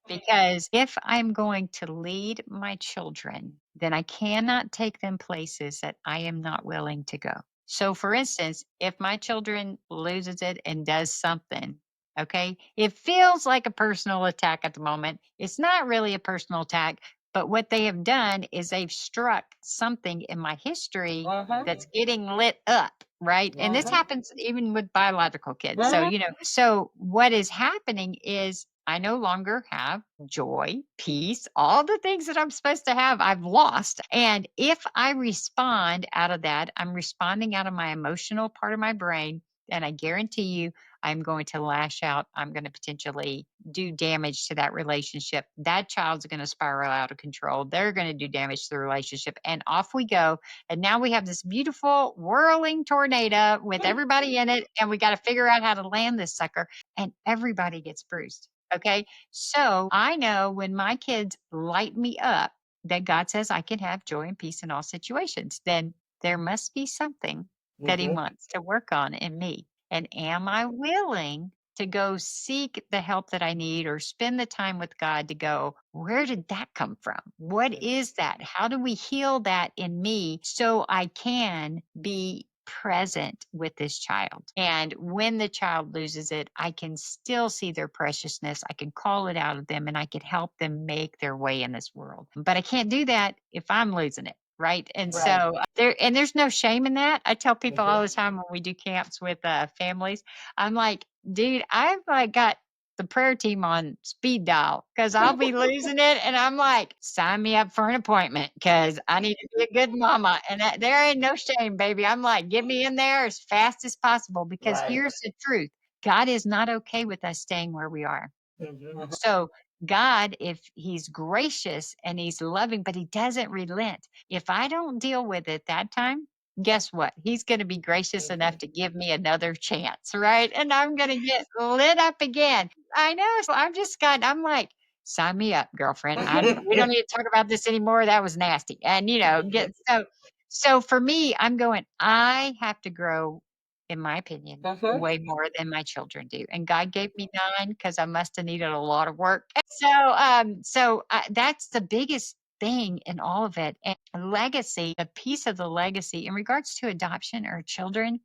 S2: Because if I'm going to lead my children, then I cannot take them places that I am not willing to go. So, for instance, if my children loses it and does something, okay, it feels like a personal attack at the moment. It's not really a personal attack, but what they have done is they've struck something in my history that's getting lit up. Right. And this happens even with biological kids. So, so what is happening is I no longer have joy, peace, all the things that I'm supposed to have, I've lost. And if I respond out of that, I'm responding out of my emotional part of my brain. And I guarantee you, I'm going to lash out. I'm going to potentially do damage to that relationship. That child's going to spiral out of control. They're going to do damage to the relationship. And off we go. And now we have this beautiful whirling tornado with everybody in it. And we got to figure out how to land this sucker. And everybody gets bruised. Okay. So I know when my kids light me up that God says I can have joy and peace in all situations, then there must be something that He wants to work on in me. And am I willing to go seek the help that I need or spend the time with God to go, where did that come from? What is that? How do we heal that in me so I can be present with this child? And when the child loses it, I can still see their preciousness. I can call it out of them and I can help them make their way in this world. But I can't do that if I'm losing it. Right. And so there's no shame in that. I tell people all the time when we do camps with families, I'm like, dude, I've like got the prayer team on speed dial because I'll be losing it. And I'm like, sign me up for an appointment because I need to be a good mama. And there ain't no shame, baby. I'm like, get me in there as fast as possible because here's the truth. God is not okay with us staying where we are. So God, if He's gracious and He's loving, but He doesn't relent, if I don't deal with it that time, guess what? He's going to be gracious enough to give me another chance, right? And I'm going to get lit up again. I know. So I'm like, sign me up, girlfriend. We don't need to talk about this anymore. That was nasty. And, get so for me, I'm going, I have to grow in my opinion, way more than my children do. And God gave me 9 because I must have needed a lot of work. So that's the biggest thing in all of it. And legacy, a piece of the legacy in regards to adoption or children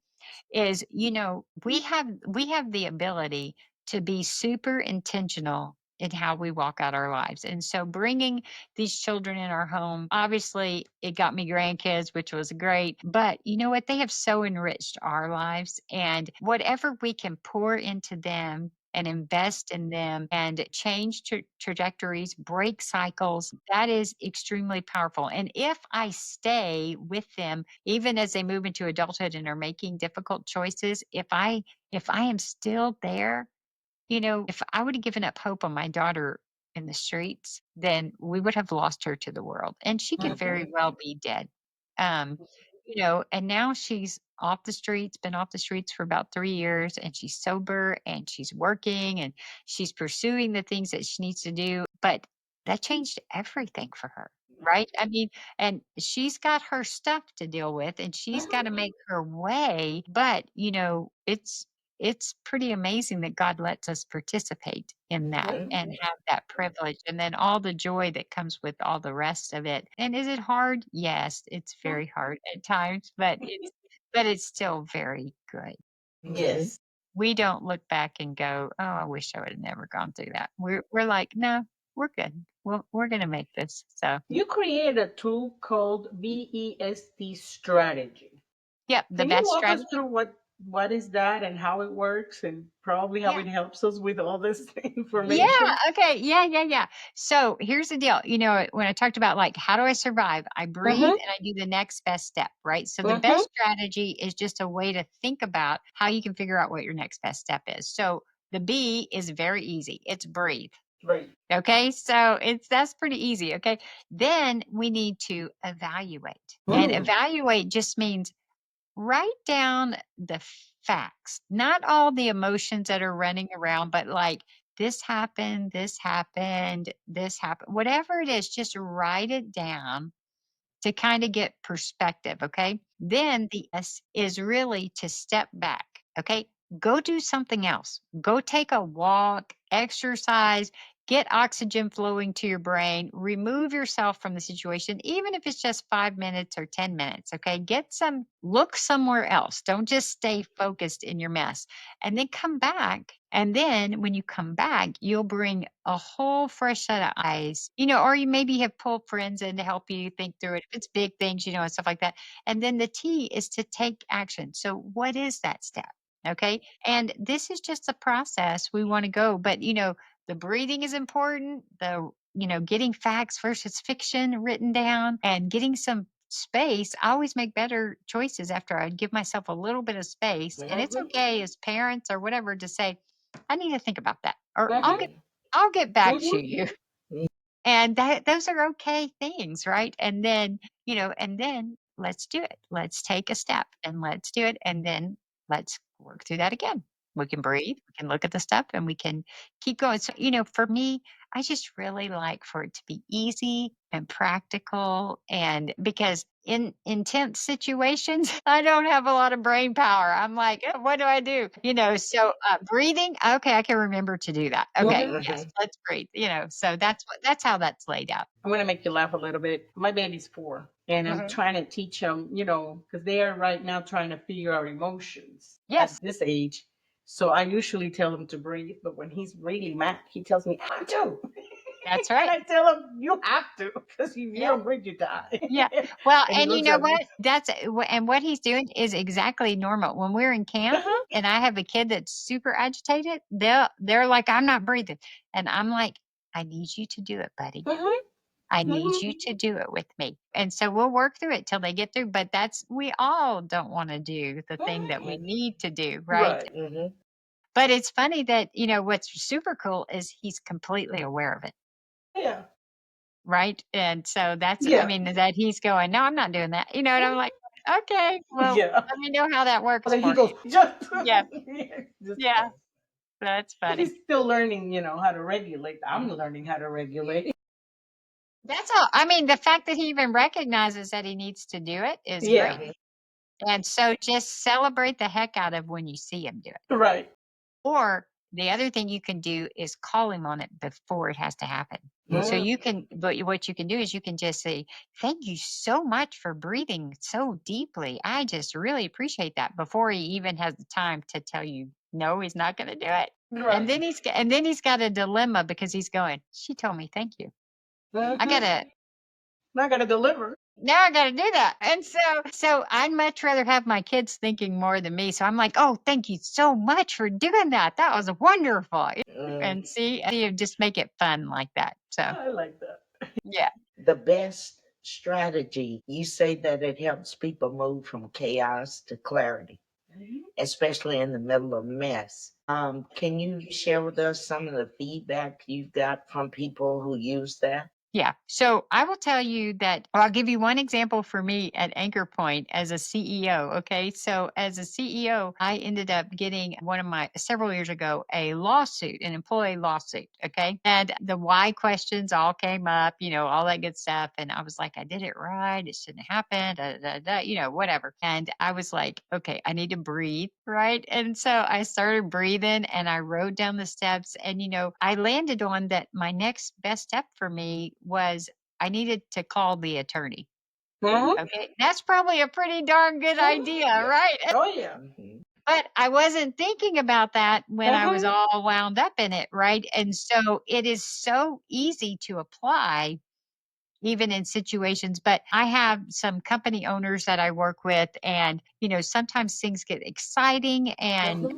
S2: is, we have the ability to be super intentional in how we walk out our lives. And so bringing these children in our home, obviously it got me grandkids, which was great, but you know what? They have so enriched our lives, and whatever we can pour into them and invest in them and change trajectories, break cycles, that is extremely powerful. And if I stay with them, even as they move into adulthood and are making difficult choices, if I am still there, if I would have given up hope on my daughter in the streets, then we would have lost her to the world. And she could very well be dead. Um, and now she's off the streets, been off the streets for about 3 years, and she's sober and she's working and she's pursuing the things that she needs to do. But that changed everything for her. Right. I mean, and she's got her stuff to deal with and she's got to make her way. But, it's pretty amazing that God lets us participate in that and have that privilege and then all the joy that comes with all the rest of it. And is it hard? Yes, it's very hard at times, but it's still very good.
S1: Yes.
S2: We don't look back and go, "Oh, I wish I would have never gone through that." We're like, "No, we're good. We're going to make this." So,
S1: You created a tool called BEST strategy.
S2: yep, the
S1: Can you
S2: best
S1: walk us
S2: strategy.
S1: through what is that and how it works and probably how
S2: Yeah.
S1: it helps us with all this
S2: Yeah,
S1: information?
S2: okay. Yeah. So here's the deal. When I talked about like how do I survive? I breathe and I do the next best step, right? So the best strategy is just a way to think about how you can figure out what your next best step is. So the B is very easy. It's breathe.
S1: Right.
S2: Okay. So that's pretty easy. Okay. Then we need to evaluate. And evaluate just means write down the facts, not all the emotions that are running around, but like this happened, this happened, whatever it is, just write it down to kind of get perspective. Okay. Then the S is really to step back. Okay. Go do something else. Go take a walk, exercise, get oxygen flowing to your brain, remove yourself from the situation, even if it's just 5 minutes or 10 minutes. Okay. Look somewhere else. Don't just stay focused in your mess and then come back. And then when you come back, you'll bring a whole fresh set of eyes, or you maybe have pulled friends in to help you think through it. If it's big things, and stuff like that. And then the T is to take action. So, what is that step? Okay. And this is just a process we want to go. But, the breathing is important. Getting facts versus fiction written down and getting some space. I always make better choices after I give myself a little bit of space. And it's
S1: Mhm.
S2: okay as parents or whatever to say, I need to think about that. Or
S1: Mhm.
S2: I'll get back to
S1: Mhm.
S2: you. And those are okay things, right? And then let's do it. Let's take a step and let's do it. And then let's work through that again. We can breathe, we can look at the stuff and we can keep going. So, for me, I just really like for it to be easy and practical. And because in intense situations, I don't have a lot of brain power. I'm like, "Oh, what do I do?" So breathing, okay, I can remember to do that. Okay,
S1: Mhm.
S2: yes, let's breathe. So that's how that's laid out.
S1: I'm gonna make you laugh a little bit. My baby's 4, and I'm
S2: Mhm.
S1: trying to teach them, because they are right now trying to figure out emotions at
S2: Yes,
S1: this age. So I usually tell him to breathe, but when he's really mad, he tells me I do,
S2: that's
S1: and
S2: right.
S1: I tell him you have to because if you
S2: Yeah.
S1: don't breathe, you die.
S2: Yeah. Well,
S1: And he
S2: and you
S1: looks
S2: know
S1: at me.
S2: what? And what he's doing is exactly normal. When we're in camp
S1: Uh-huh.
S2: and I have a kid that's super agitated, they're like, I'm not breathing. And I'm like, I need you to do it, buddy.
S1: Uh-huh.
S2: I need you
S1: Mhm.
S2: to do it with me. And so we'll work through it till they get through. But we all don't want to do the thing that we
S1: Mhm.
S2: need to do, right?
S1: Right. Mhm.
S2: But it's funny that, what's super cool is he's completely aware of it.
S1: Yeah.
S2: Right? And so I
S1: Yeah.
S2: mean, that he's going, "No, I'm not doing that." And I'm like, "Okay, well,
S1: Yeah.
S2: let me know how that works
S1: And he
S2: for
S1: goes,
S2: you."
S1: just,
S2: Yeah,
S1: just
S2: yeah, that's
S1: because
S2: funny.
S1: he's still learning, how to regulate. I'm learning how to regulate.
S2: That's all. I mean, the fact that he even recognizes that he needs to do it is great.
S1: Yeah.
S2: And so just celebrate the heck out of when you see him do it.
S1: Right.
S2: Or the other thing you can do is call him on it before it has to happen. So
S1: Mhm.
S2: but what you can do is you can just say, "Thank you so much for breathing so deeply. I just really appreciate that," before he even has the time to tell you, no, he's not going to do it. And
S1: Right.
S2: then he's got a dilemma because he's going, "She told me thank you. I got
S1: Mhm.
S2: to
S1: Not gonna deliver.
S2: Now I gotta do that." And so I'd much rather have my kids thinking more than me. So I'm like, "Oh, thank you so much for doing that. That was wonderful." And see, you just make it fun like that. So
S1: I like that.
S2: yeah.
S1: The best strategy, you say that it helps people move from chaos to clarity, especially in the middle of mess. Can you share with us some of the feedback you've got from people who use that?
S2: Yeah. So I will tell you that, or I'll give you one example for me at Anchor Point as a CEO. Okay. So as a CEO, I ended up getting several years ago, a lawsuit, an employee lawsuit. Okay. And the why questions all came up, all that good stuff. And I was like, I did it right. It shouldn't happen, whatever. And I was like, okay, I need to breathe. Right. And so I started breathing and I rode down the steps. And, I landed on that my next best step for me was I needed to call the attorney.
S1: Mhm.
S2: Okay. That's probably a pretty darn good idea,
S1: Mhm.
S2: right?
S1: Oh yeah.
S2: But I wasn't thinking about that when I was
S1: Uh-huh.
S2: all wound up in it, right? And so it is so easy to apply even in situations. But I have some company owners that I work with, and, sometimes things get
S1: Uh-huh.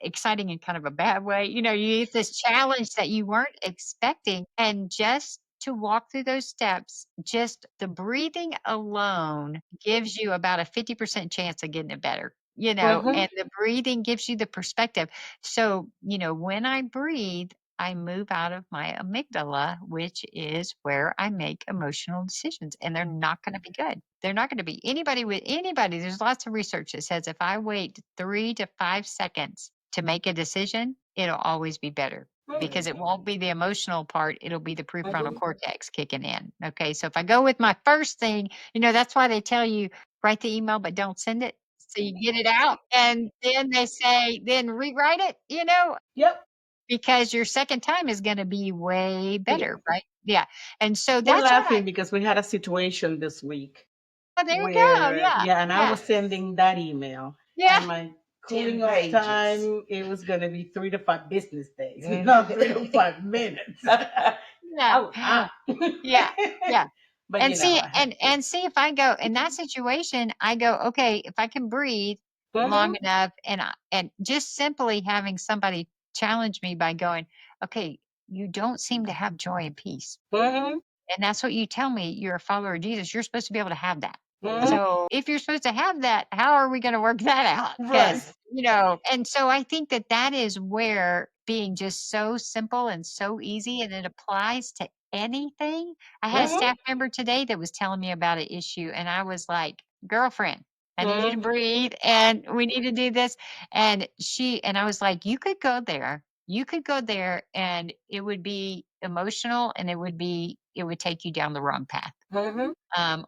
S2: exciting in kind of a bad way. You get this challenge that you weren't expecting. And just to walk through those steps, just the breathing alone gives you about a 50% chance of getting it better.
S1: Uh-huh.
S2: And the breathing gives you the perspective. So, when I breathe, I move out of my amygdala, which is where I make emotional decisions, and they're not going to be good. They're not going to be anybody with anybody. There's lots of research that says if I wait 3 to 5 seconds to make a decision, it'll always be better because it won't be the emotional part. It'll be the prefrontal cortex kicking in. Okay. So if I go with my first thing, that's why they tell you write the email, but don't send it. So you get it out. And then they say, then rewrite it,
S1: Yep.
S2: because your second time is gonna be way
S1: Yeah.
S2: better, right? Yeah, and so
S1: We're
S2: that's what I
S1: laughing because we had a situation this week
S2: oh, there you go,
S1: where,
S2: yeah,
S1: yeah, and I
S2: yeah,
S1: was sending that email,
S2: yeah,
S1: and my
S3: 10
S1: cooling off
S3: pages.
S1: time, it was going to be 3 to 5 business days, not 3 to 5 minutes.
S2: yeah,
S1: I was hot.
S2: yeah, yeah,
S1: But
S2: and see
S1: I had to.
S2: and see if I go in that situation, I go, "Okay, if I can breathe long
S1: Mhm.
S2: enough," and just simply having somebody challenge me by going, "Okay, you don't seem to have joy and peace."
S1: Mhm.
S2: And that's what you tell me. You're a follower of Jesus. You're supposed to be able to have that.
S1: Mhm.
S2: So if you're supposed to have that, how are we going to work that out?
S1: Right.
S2: Because, and so I think that that is where being just so simple and so easy and it applies to anything. I had a
S1: Mhm.
S2: staff member today that was telling me about an issue, and I was like, girlfriend, I need you to
S1: Mhm.
S2: breathe and we need to do this. And I was like, you could go there. You could go there and it would be emotional and it would take you down the wrong path.
S1: Mhm.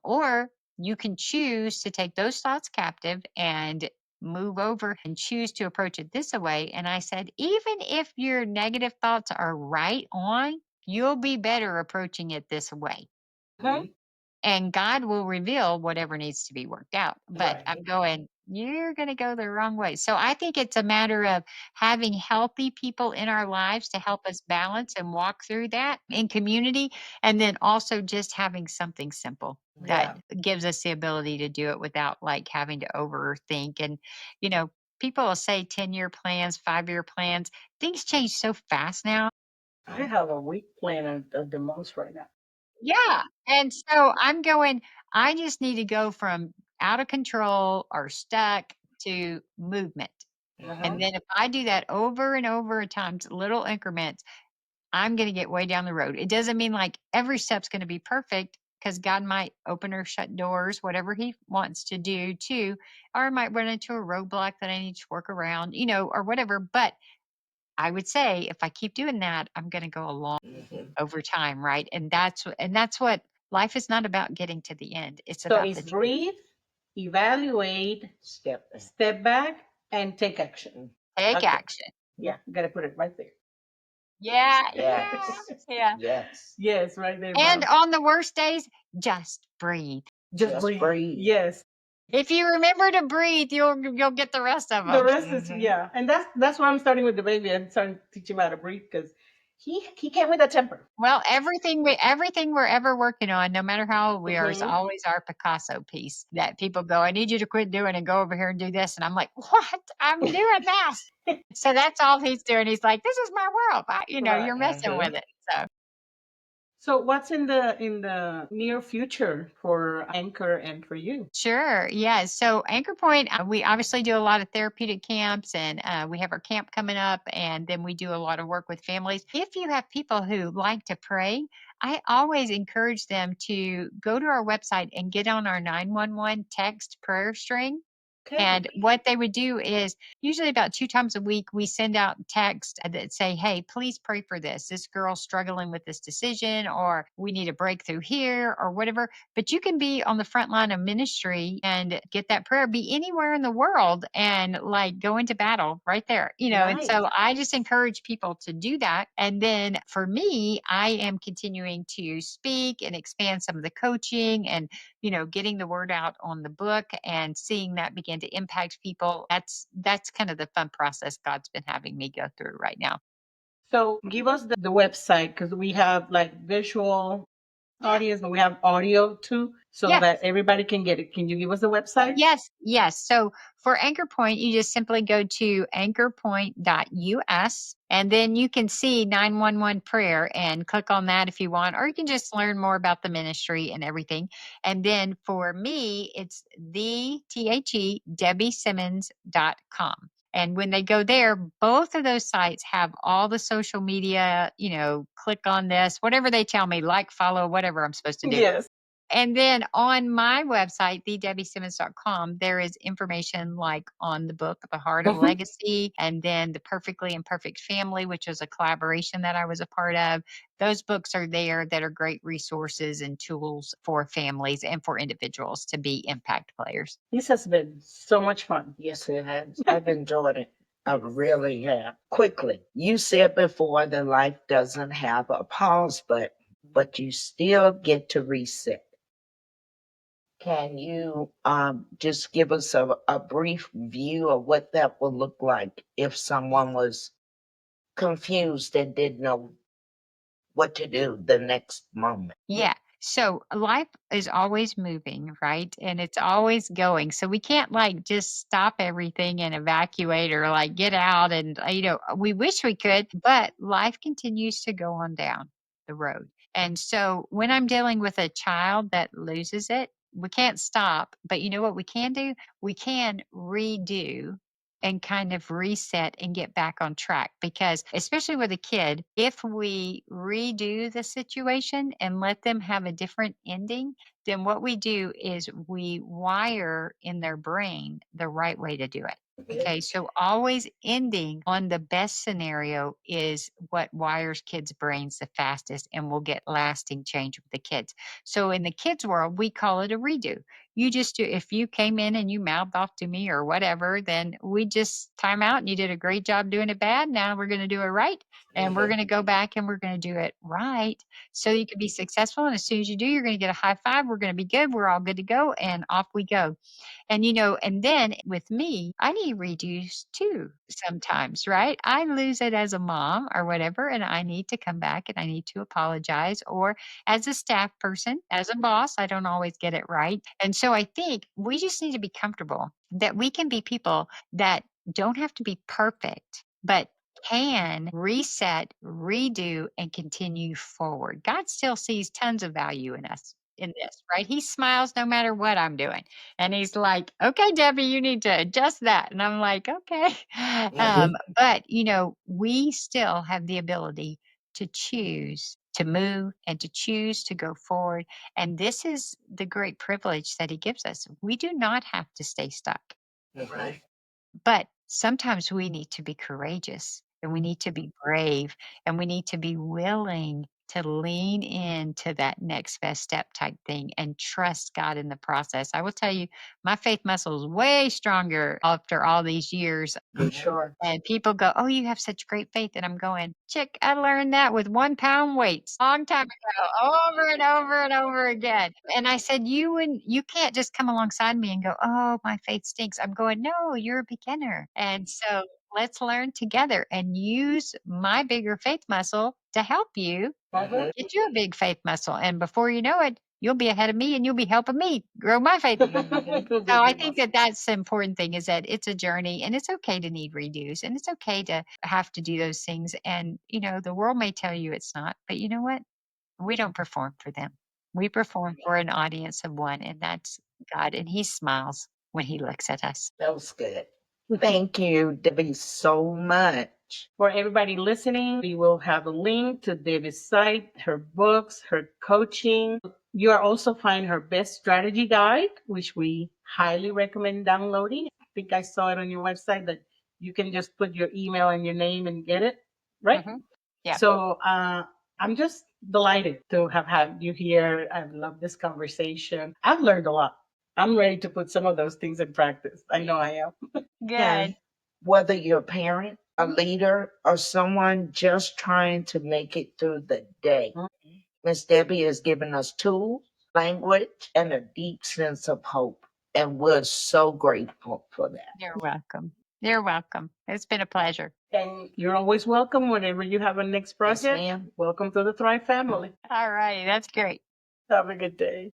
S2: Or you can choose to take those thoughts captive and move over and choose to approach it this way. And I said, even if your negative thoughts are right on, you'll be better approaching it this way.
S1: Mhm.
S2: And God will reveal whatever needs to be worked out. But
S1: Right.
S2: I'm going, you're going to go the wrong way. So I think it's a matter of having healthy people in our lives to help us balance and walk through that in community. And then also just having something simple that
S1: Yeah.
S2: gives us the ability to do it without like having to overthink. And, you know, people will say 10-year plans, 5-year plans. Things change so fast now.
S1: I have a week plan of the most right now.
S2: Yeah, and so I'm going, I just need to go from out of control or stuck to movement.
S1: Uh-huh.
S2: And then if I do that over and over at times, little increments, I'm going to get way down the road. It doesn't mean like every step's going to be perfect because God might open or shut doors, whatever He wants to do too, or I might run into a roadblock that I need to work around, or whatever. But I would say if I keep doing that, I'm going to go along
S3: Mhm.
S2: over time, right? And that's what life is not about getting to the end. It's
S1: So
S2: about
S1: it's
S2: the journey.
S1: breathe, evaluate,
S3: Step back.
S1: step back, and take action.
S2: Take
S1: Okay.
S2: action.
S1: Yeah, gotta put it right there.
S2: Yeah, yeah,
S3: Yes.
S2: yeah.
S3: Yes.
S1: Yes, right there,
S2: And
S1: Mom.
S2: on the worst days, just breathe.
S1: Just
S3: Just
S1: breathe.
S3: breathe.
S1: Yes.
S2: If you remember to breathe, you'll get the rest of
S1: The
S2: them.
S1: rest is yeah, and that's why I'm starting with the baby. I'm starting to teach him how to breathe because he came with a temper.
S2: Well, everything we're ever working on, no matter how old we are, is
S1: Mhm.
S2: always our Picasso piece that people go, I need you to quit doing and go over here and do this. And I'm like, what? I'm doing this. So that's all he's doing. He's like, this is my world.
S1: Right.
S2: You're messing
S3: Mhm.
S2: with it. So
S1: So what's in the near future for Anchor and for you?
S2: sure. Yeah. So Anchor Point, we obviously do a lot of therapeutic camps and we have our camp coming up and then we do a lot of work with families. If you have people who like to pray, I always encourage them to go to our website and get on our 911 text prayer string.
S1: Okay.
S2: And what they would do is usually about 2 times a week, we send out texts that say, hey, please pray for this. This girl's struggling with this decision, or we need a breakthrough here, or whatever. But you can be on the front line of ministry and get that prayer, be anywhere in the world and like go into battle right there, And
S1: Nice.
S2: so I just encourage people to do that. And then for me, I am continuing to speak and expand some of the coaching and getting the word out on the book and seeing that begin to impact people. That's kind of the fun process God's been having me go through right now.
S1: So give us the website because we have like visual
S2: Yeah.
S1: audience, but we have audio too, so
S2: Yeah.
S1: that everybody can get it. Can you give us the website?
S2: Yes, yes. So for Anchor Point, you just simply go to anchorpoint.us and then you can see 911 prayer and click on that if you want, or you can just learn more about the ministry and everything. And then for me, it's the THE DebbieSimmons.com. And when they go there, both of those sites have all the social media, click on this, whatever they tell me, like, follow, whatever I'm supposed to do.
S1: Yes.
S2: And then on my website, thedebbieSimmons.com, there is information like on the book, The Heart of Legacy, and then The Perfectly Imperfect Family, which was a collaboration that I was a part of. Those books are there that are great resources and tools for families and for individuals to be impact players.
S1: This has been so much fun. Yes, it has. I've enjoyed it. I really have. Quickly, you said before that life doesn't have a pause button, but you still get to reset. Can you just give us a brief view of what that would look like if someone was confused and didn't know what to do the next moment?
S2: Yeah. So life is always moving, right? And it's always going. So we can't like just stop everything and evacuate or like get out. And, we wish we could, but life continues to go on down the road. And so when I'm dealing with a child that loses it, we can't stop. But you know what we can do? We can redo and kind of reset and get back on track. Because, especially with a kid, if we redo the situation and let them have a different ending, then what we do is we wire in their brain the right way to do it. Okay, so always ending on the best scenario is what wires kids' brains the fastest and will get lasting change with the kids. So in the kids' world, we call it a redo. You just do, if you came in and you mouthed off to me or whatever, then we just time out and you did a great job doing it bad. Now we're going to do it right. And we're going to go back and we're going to do it right so you can be successful. And as soon as you do, you're going to get a high five. We're going to be good. We're all good to go. And off we go. And, and then with me, I need reduced too sometimes, right? I lose it as a mom or whatever, and I need to come back and I need to apologize. Or as a staff person, as a boss, I don't always get it right. And so I think we just need to be comfortable that we can be people that don't have to be perfect, but can reset, redo, and continue forward. God still sees tons of value in us in this, right? He smiles no matter what I'm doing. And he's like, okay, Debbie, you need to adjust that. And I'm like, okay. But, we still have the ability to choose to move and to choose to go forward. And this is the great privilege that he gives us. We do not have to stay stuck.
S1: Right.
S2: But sometimes we need to be courageous and we need to be brave and we need to be willing to lean into that next best step type thing and trust God in the process. I will tell you, my faith muscle is way stronger after all these years.
S1: I'm sure.
S2: And people go, "Oh, you have such great faith." And I'm going, "Chick, I learned that with 1 pound weights a long time ago, over and over and over again." And I said, you can't just come alongside me and go, "Oh, my faith stinks." I'm going, "No, you're a beginner." And so let's learn together and use my bigger faith muscle to help you get you a big faith muscle. And before you know it, you'll be ahead of me and you'll be helping me grow my faith. So I think that that's the important thing is that it's a journey and it's okay to need redos and it's okay to have to do those things. And, the world may tell you it's not, but you know what? We don't perform for them. We perform for an audience of one, and that's God. And he smiles when he looks at us.
S1: That was good. Thank you, Debbie, so much. For everybody listening, we will have a link to Debbie's site, her books, her coaching. You are also find her best strategy guide, which we highly recommend downloading. I think I saw it on your website that you can just put your email and your name and get it, right?
S2: Yeah.
S1: So I'm just delighted to have had you here. I love this conversation. I've learned a lot. I'm ready to put some of those things in practice. I know I am.
S2: Good.
S1: And whether you're a parent, a leader, or someone just trying to make it through the day, Miss Debbie has given us tools, language, and a deep sense of hope. And we're so grateful for that.
S2: You're welcome. You're welcome. It's been a pleasure.
S1: And you're always welcome whenever you have a next project. Yes, ma'am. Welcome to the Thrive family.
S2: All right. That's great.
S1: Have a good day.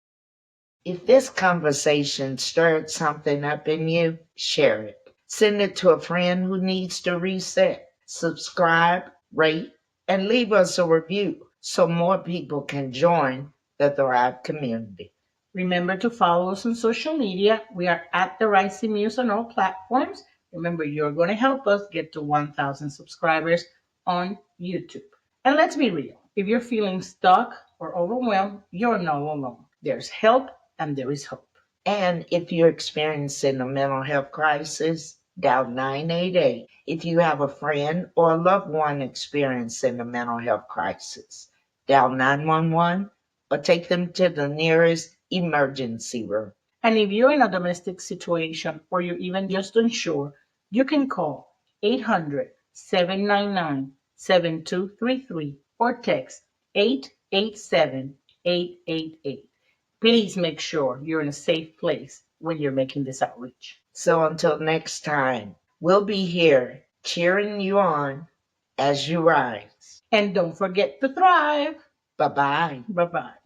S1: If this conversation stirred something up in you, share it. Send it to a friend who needs to reset. Subscribe, rate, and leave us a review so more people can join the Thrive community. Remember to follow us on social media. We are at the Rising Muse on all platforms. Remember, you're going to help us get to 1,000 subscribers on YouTube. And let's be real. If you're feeling stuck or overwhelmed, you're not alone. There's help and there is hope. And if you're experiencing a mental health crisis, dial 988. If you have a friend or a loved one experiencing a mental health crisis, dial 911 or take them to the nearest emergency room. And if you're in a domestic situation or you're even just unsure, you can call 800-799-7233 or text 887-888. Please make sure you're in a safe place when you're making this outreach. So until next time, we'll be here cheering you on as you rise. And don't forget to thrive. Bye-bye. Bye-bye.